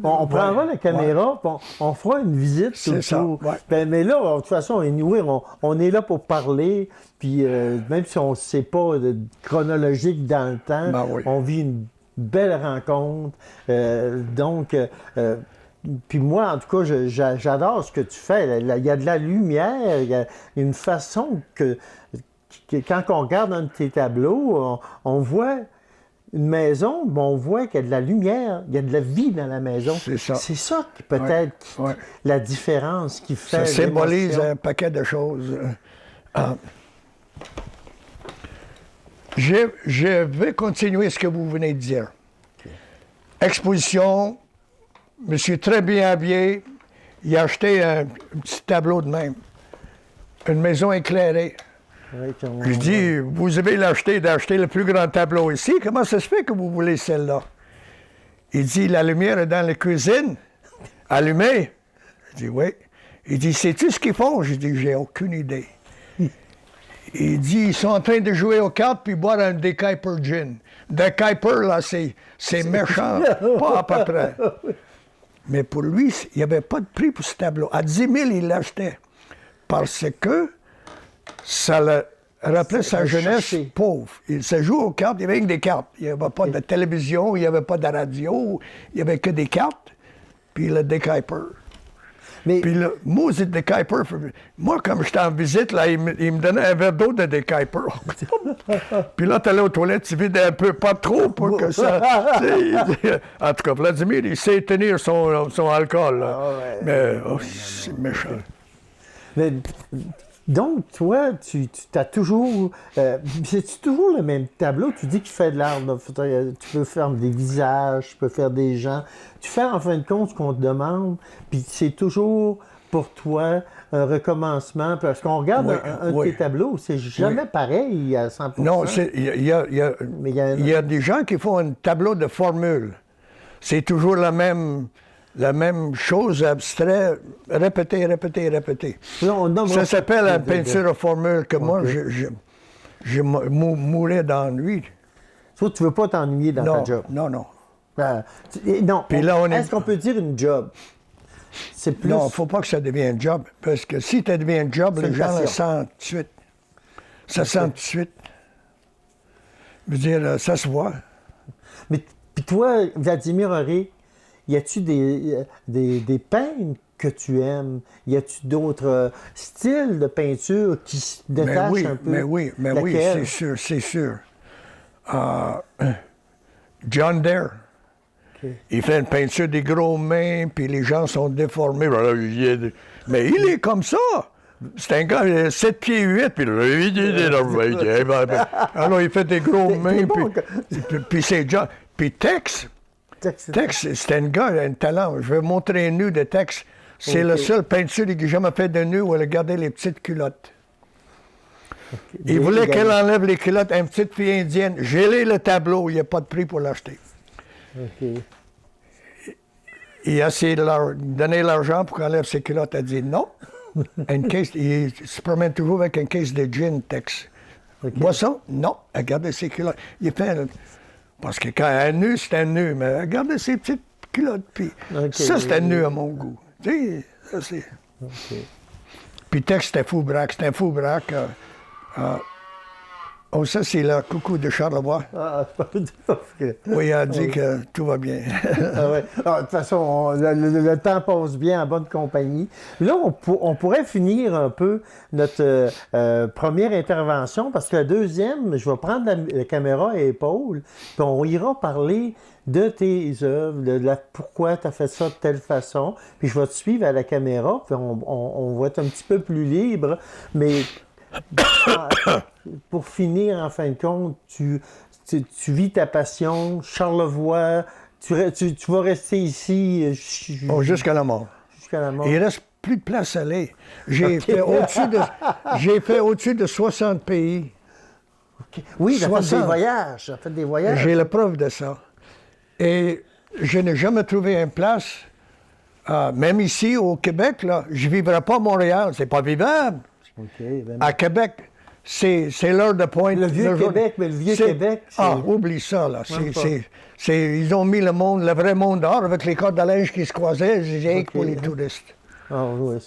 on prendra la caméra, puis on fera une visite C'est ça, autour. ouais. Ben, mais là, de toute façon, anyway, on est là pour parler, puis même si on ne sait pas chronologique dans le temps, Ben oui. on vit une belle rencontre. Puis moi, en tout cas, j'adore ce que tu fais. Il y a de la lumière, il y a une façon que quand on regarde un de tes tableaux, on voit une maison, mais on voit qu'il y a de la lumière, il y a de la vie dans la maison. C'est ça. C'est ça qui peut-être Ouais. la différence qui fait. Ça symbolise l'émotion. un paquet de choses. Je vais continuer ce que vous venez de dire. Exposition, je suis très bien habillé. Il a acheté un petit tableau de même. Une maison éclairée. Ouais, Je dis, vous avez d'acheter le plus grand tableau ici. Comment ça se fait que vous voulez celle-là? Il dit, la lumière est dans la cuisine, allumée. Je dis, oui. Il dit, sais-tu ce qu'ils font? Je dis, j'ai aucune idée. Il dit, ils sont en train de jouer aux cartes puis boire un des Kuiper gin. Des Kuiper, là, c'est méchant. Pas à peu près. Mais pour lui, il n'y avait pas de prix pour ce tableau. À 10 000, il l'achetait. Parce que ça le rappelait sa va jeunesse chercher. pauvre. Il se jouait aux cartes, il y avait que des cartes. Il n'y avait pas de télévision, il n'y avait pas de radio, il n'y avait que des cartes, puis le Kuiper. Mais Puis le maudit de Kuiper, moi, comme j'étais en visite, là, il me donnait un verre d'eau de Kuiper. Puis là, tu allais aux toilettes, tu vidais un peu, pas trop pour que ça... En tout cas, Vladimir, il sait tenir son alcool. Là. Ah ouais. Mais c'est méchant. Mais, donc, toi, tu as toujours... c'est toujours le même tableau? Tu dis que tu fais de l'art. Tu peux faire des visages, tu peux faire des gens. Tu fais en fin de compte ce qu'on te demande, puis c'est toujours pour toi un recommencement. Parce qu'on regarde Oui, un de oui. tes tableaux, c'est jamais pareil à 100%. Non, il y a Mais il y a un- il y a des gens qui font un tableau de formule. C'est toujours la même chose abstraite, répétée. Là, on nommera Ça pas s'appelle de- un de- peinture à formule que moi, Ok. je mourais d'ennui. Toi, tu veux pas t'ennuyer dans ta job. Non. Non, Puis là, on est- est-ce qu'on peut dire une job? C'est plus... Non, il ne faut pas que ça devienne un job. Parce que si ça devient un job, C'est les une gens le passion. sentent tout de suite. Ça sent tout de suite. Je veux dire, ça se voit. Mais puis toi, Vladimir Horry, y a-tu des peintres que tu aimes? Y a-tu d'autres styles de peinture qui se détachent un peu? Mais oui, Laquelle? c'est sûr, c'est sûr. John Dare. OK. Il fait une peinture des gros mains, puis les gens sont déformés. Mais il est comme ça. C'est un gars, il a 7 pieds 8, puis alors il fait des gros mains, bon, puis c'est John. Puis Tex, c'était un gars, un talent. Je vais montrer un nu de Tex. C'est OK. le seul peinture qui n'a jamais fait de nu où elle a gardé les petites culottes. Il voulait qu'elle enlève les culottes à une petite fille indienne. Gelé le tableau, il n'y a pas de prix pour l'acheter. OK. Il a essayé de leur donner l'argent pour qu'elle enlève ses culottes. Elle a dit non. Il se promène toujours avec une caisse de gin, Tex. OK. Boisson? Non. Elle gardait ses culottes. Il fait... Parce que quand elle est nue, c'est un nu, mais elle gardait ses petites culottes. Puis OK. ça, c'était nu à mon goût. Tu sais, ça, c'est... OK. Puis Tex, c'était fou braque. C'était un fou braque. Oh, ça, c'est le coucou de Charlevoix. Ah, Oui, il a dit que tout va bien. Ah ouais. Ah, de toute façon, le temps passe bien en bonne compagnie. Là, on pourrait finir un peu notre première intervention parce que la deuxième, je vais prendre la caméra à épaule, puis on ira parler de tes œuvres, pourquoi tu as fait ça de telle façon, puis je vais te suivre à la caméra, puis on va être un petit peu plus libre, mais pour finir, en fin de compte, tu vis ta passion, Charlevoix, tu vas rester ici Jusqu'à la mort. jusqu'à la mort. Il reste plus de place à aller. J'ai fait au-dessus de 60 pays. OK. Oui, tu as fait 60. des voyages. T'as fait des voyages. J'ai la preuve de ça. Et je n'ai jamais trouvé une place, même ici au Québec, là, je ne vivrai pas à Montréal, c'est pas vivable. OK, ben, À Québec, c'est l'heure de pointe. le vieux Québec, mais le vieux Québec, c'est... Ah, oublie ça, là. Même pas. Ils ont mis le vrai monde dehors avec les cordes à linge qui se croisaient, c'est rien que pour OK. les touristes. Ah, ouais,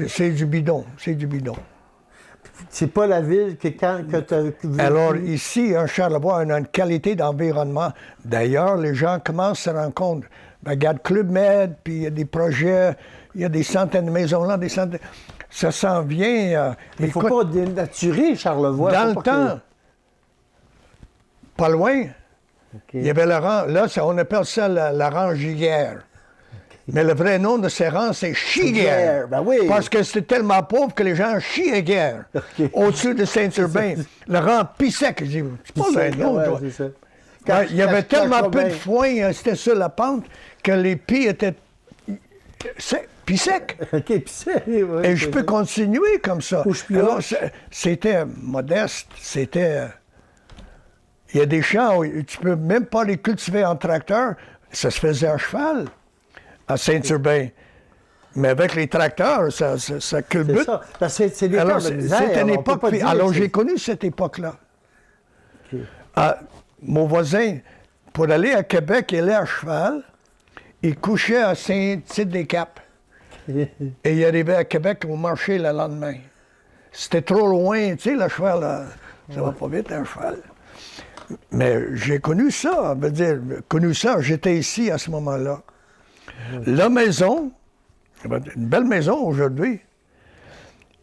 C'est du bidon, c'est du bidon. c'est pas la ville que quand que tu as... Alors ici, un Charlevoix a une qualité d'environnement. D'ailleurs, les gens commencent à se rendre compte. Ben, regarde Club Med, puis il y a des projets, il y a des centaines de maisons là, des centaines... Ça s'en vient... Mais il ne faut écoute, pas dénaturer Charlevoix. dans faut le pas temps, pas loin, OK. il y avait le rang... Là, on appelle ça la rang Giguère. Mais le vrai nom de ces rangs, c'est Chiguère. Ben oui. Parce que c'était tellement pauvre que les gens chient à guerre. OK. Au-dessus de Saint-Urbain. Le rang Pissec. Je dis, c'est pas un nom, Ouais, toi. c'est ça. Ouais, il y avait tellement peu de Cobain. foin, c'était sur la pente, que les pieds étaient Pissec. OK, puis c'est... ouais, Et je c'est peux ça. continuer comme ça. Ou je puis Alors, lâche. c'était modeste, c'était... Il y a des champs où tu peux même pas les cultiver en tracteur. Ça se faisait à cheval, à Saint-Urbain. Mais avec les tracteurs, ça C'est culbute. ça. Parce que c'est des temps Alors, de c'est misère. une on peut époque... pas dire Alors, que j'ai c'est- connu cette époque-là. OK. Mon voisin, pour aller à Québec, il allait à cheval. Il couchait à Saint-Tite-des-Caps. Et il arrivait à Québec au marché le lendemain. C'était trop loin, tu sais, le cheval, là, ça va pas vite, un cheval. Mais j'ai connu ça, j'étais ici à ce moment-là. La maison, une belle maison aujourd'hui,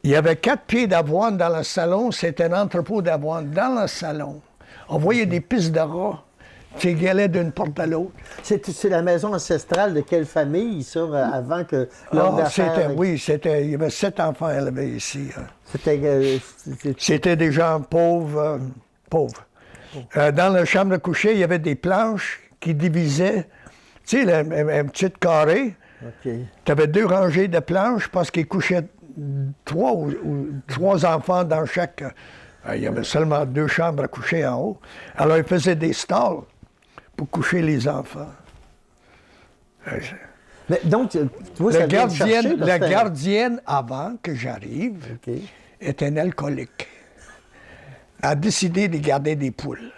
il y avait 4 pieds d'avoine dans le salon, c'était un entrepôt d'avoine dans le salon. On voyait des pistes de rats qui galaient d'une porte à l'autre. C'est la maison ancestrale de quelle famille, ça, avant que l'homme d'affaires... Il y avait 7 enfants élevés ici. Hein. C'était... C'était des gens pauvres. Dans la chambre de coucher, il y avait des planches qui divisaient, tu sais, un petit carré. OK. Tu avais 2 rangées de planches parce qu'ils couchaient 3 enfants dans chaque. Il y avait seulement 2 chambres à coucher en haut. Alors, ils faisaient des stalls pour coucher les enfants. Mais donc, tu vois, ça vient de chercher, La gardienne, avant que j'arrive, OK. est un alcoolique. A décidé de garder des poules.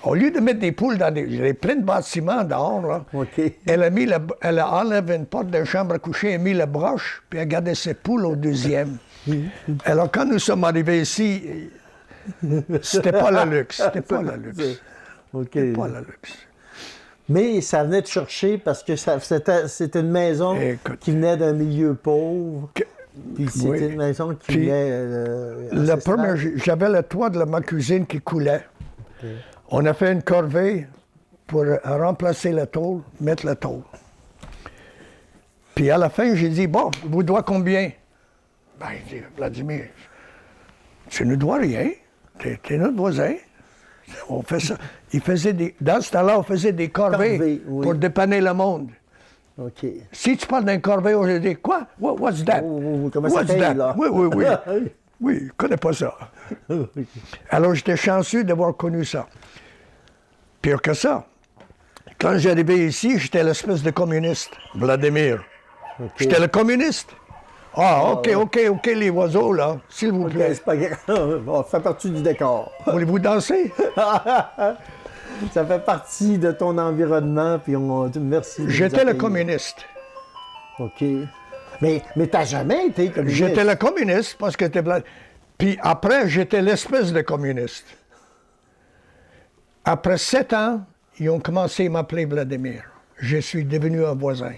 Au lieu de mettre des poules dans des plein de bâtiments dehors, là, OK. elle a enlevé une porte d'une chambre à coucher, elle a mis la broche, puis elle a gardé ses poules au deuxième. Alors, quand nous sommes arrivés ici, c'était pas le luxe. C'était pas le luxe. OK. C'était pas le luxe. Mais ça venait de chercher parce que c'était une maison Écoute. qui venait d'un milieu pauvre. Puis c'était Oui. une maison qui Puis, venait. Le premier, j'avais le toit de ma cuisine qui coulait. OK. On a fait une corvée pour remplacer la tôle, mettre la tôle. Puis à la fin, j'ai dit, bon, vous dois combien? Ben, il dit, Vladimir, tu ne dois rien. T'es notre voisin. On fait ça. Dans ce temps-là, on faisait des corvées Corvées, oui. pour dépanner le monde. OK. Si tu parles d'un corvée aujourd'hui, quoi? What's that? Comment ça What's paye, that? là? Oui. Oui, je ne connais pas ça. Alors, j'étais chanceux d'avoir connu ça. Pire que ça. Quand j'arrivais ici, j'étais l'espèce de communiste, Vladimir. J'étais le communiste. Ah, OK, les oiseaux, là, s'il vous OK, plaît. c'est pas grave. On fait partie du décor. Voulez-vous danser? Ça fait partie de ton environnement, puis merci. de nous J'étais le accueillir. communiste. OK. Mais t'as jamais été communiste. J'étais le communiste parce que t'es Puis après, j'étais l'espèce de communiste. Après 7 ans, ils ont commencé à m'appeler Vladimir. Je suis devenu un voisin.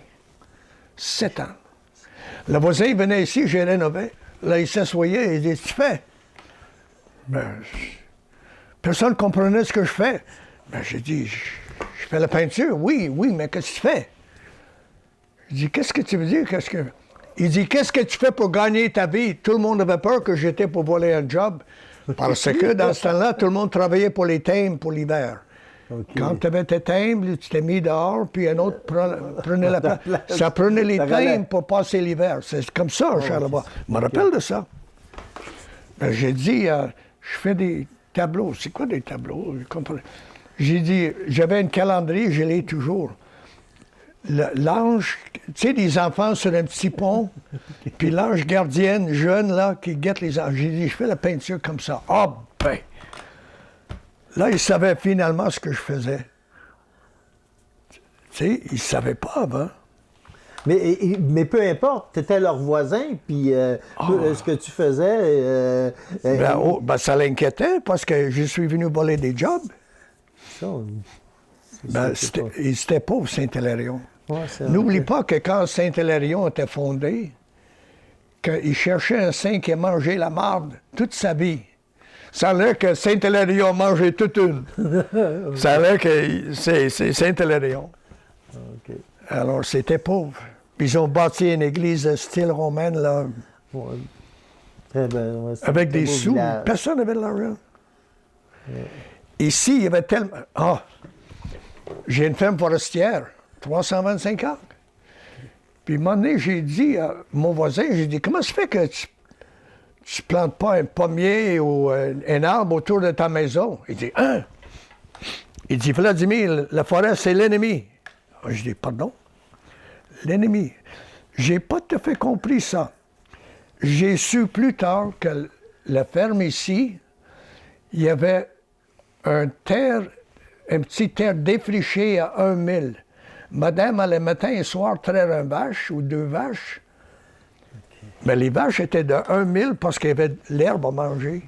7 ans. Le voisin il venait ici, j'ai rénové. Là, il s'assoyait et il dit, tu fais? Ben, personne ne comprenait ce que je fais. Ben, j'ai dit, je fais la peinture. Oui, mais qu'est-ce que tu fais? Je dis, qu'est-ce que tu veux dire? Il dit, qu'est-ce que tu fais pour gagner ta vie? Tout le monde avait peur que j'étais pour voler un job. Parce que dans ce temps-là, tout le monde travaillait pour les timbres pour l'hiver. OK. Quand tu avais tes timbres, tu t'es mis dehors, puis un autre prenait la place. Ça prenait les Ça relais. timbres pour passer l'hiver. C'est comme ça, Charlevoix. Je me rappelle de ça. Ben, j'ai dit, je fais des tableaux. C'est quoi des tableaux? J'ai dit, j'avais un calendrier, je l'ai toujours. L'ange, tu sais, les enfants sur un petit pont, puis l'ange gardienne jeune, là, qui guette les anges. J'ai dit, je fais la peinture comme ça. Ah, ben! Là, ils savaient finalement ce que je faisais. Tu sais, ils ne savaient pas avant. Mais peu importe, tu étais leur voisin, puis ce que tu faisais. Ça l'inquiétait parce que je suis venu voler des jobs. Ça, C'était pauvre, Saint-Hilarion. Ouais, c'est N'oublie vrai. pas que quand Saint-Hilarion était fondé, qu'il cherchait un saint qui a mangé la marde toute sa vie. Ça a l'air que Saint-Hilarion a mangé toute une. Ça a l'air que c'est Saint-Hilarion. OK. Alors, c'était pauvre. Puis ils ont bâti une église de style romaine, là, Ouais. Très bien. Ouais, c'est avec un très des beau sous. village. Personne n'avait de l'argent. Ici, il y avait tellement... Ah! J'ai une ferme forestière, 325 ans. Puis, à un moment donné, j'ai dit à mon voisin, j'ai dit, comment se fait que tu plantes pas un pommier ou un arbre autour de ta maison? Il dit, hein? Il dit, Vladimir, la forêt, c'est l'ennemi. Je dis, pardon? L'ennemi. J'ai pas tout à fait compris ça. J'ai su plus tard que la ferme ici, il y avait un petit terre défriché à 1 000. Madame allait matin et soir traire une vache ou 2 vaches. Mais les vaches étaient de 1 000 parce qu'il y avait de l'herbe à manger.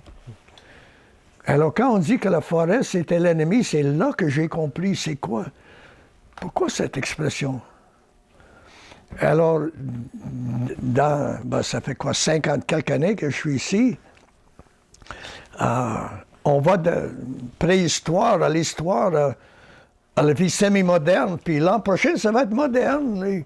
Alors, quand on dit que la forêt, c'était l'ennemi, c'est là que j'ai compris c'est quoi. Pourquoi cette expression? Alors, ça fait quoi, 50 quelques années que je suis ici. On va de préhistoire à l'histoire, à la vie semi-moderne, puis l'an prochain, ça va être moderne.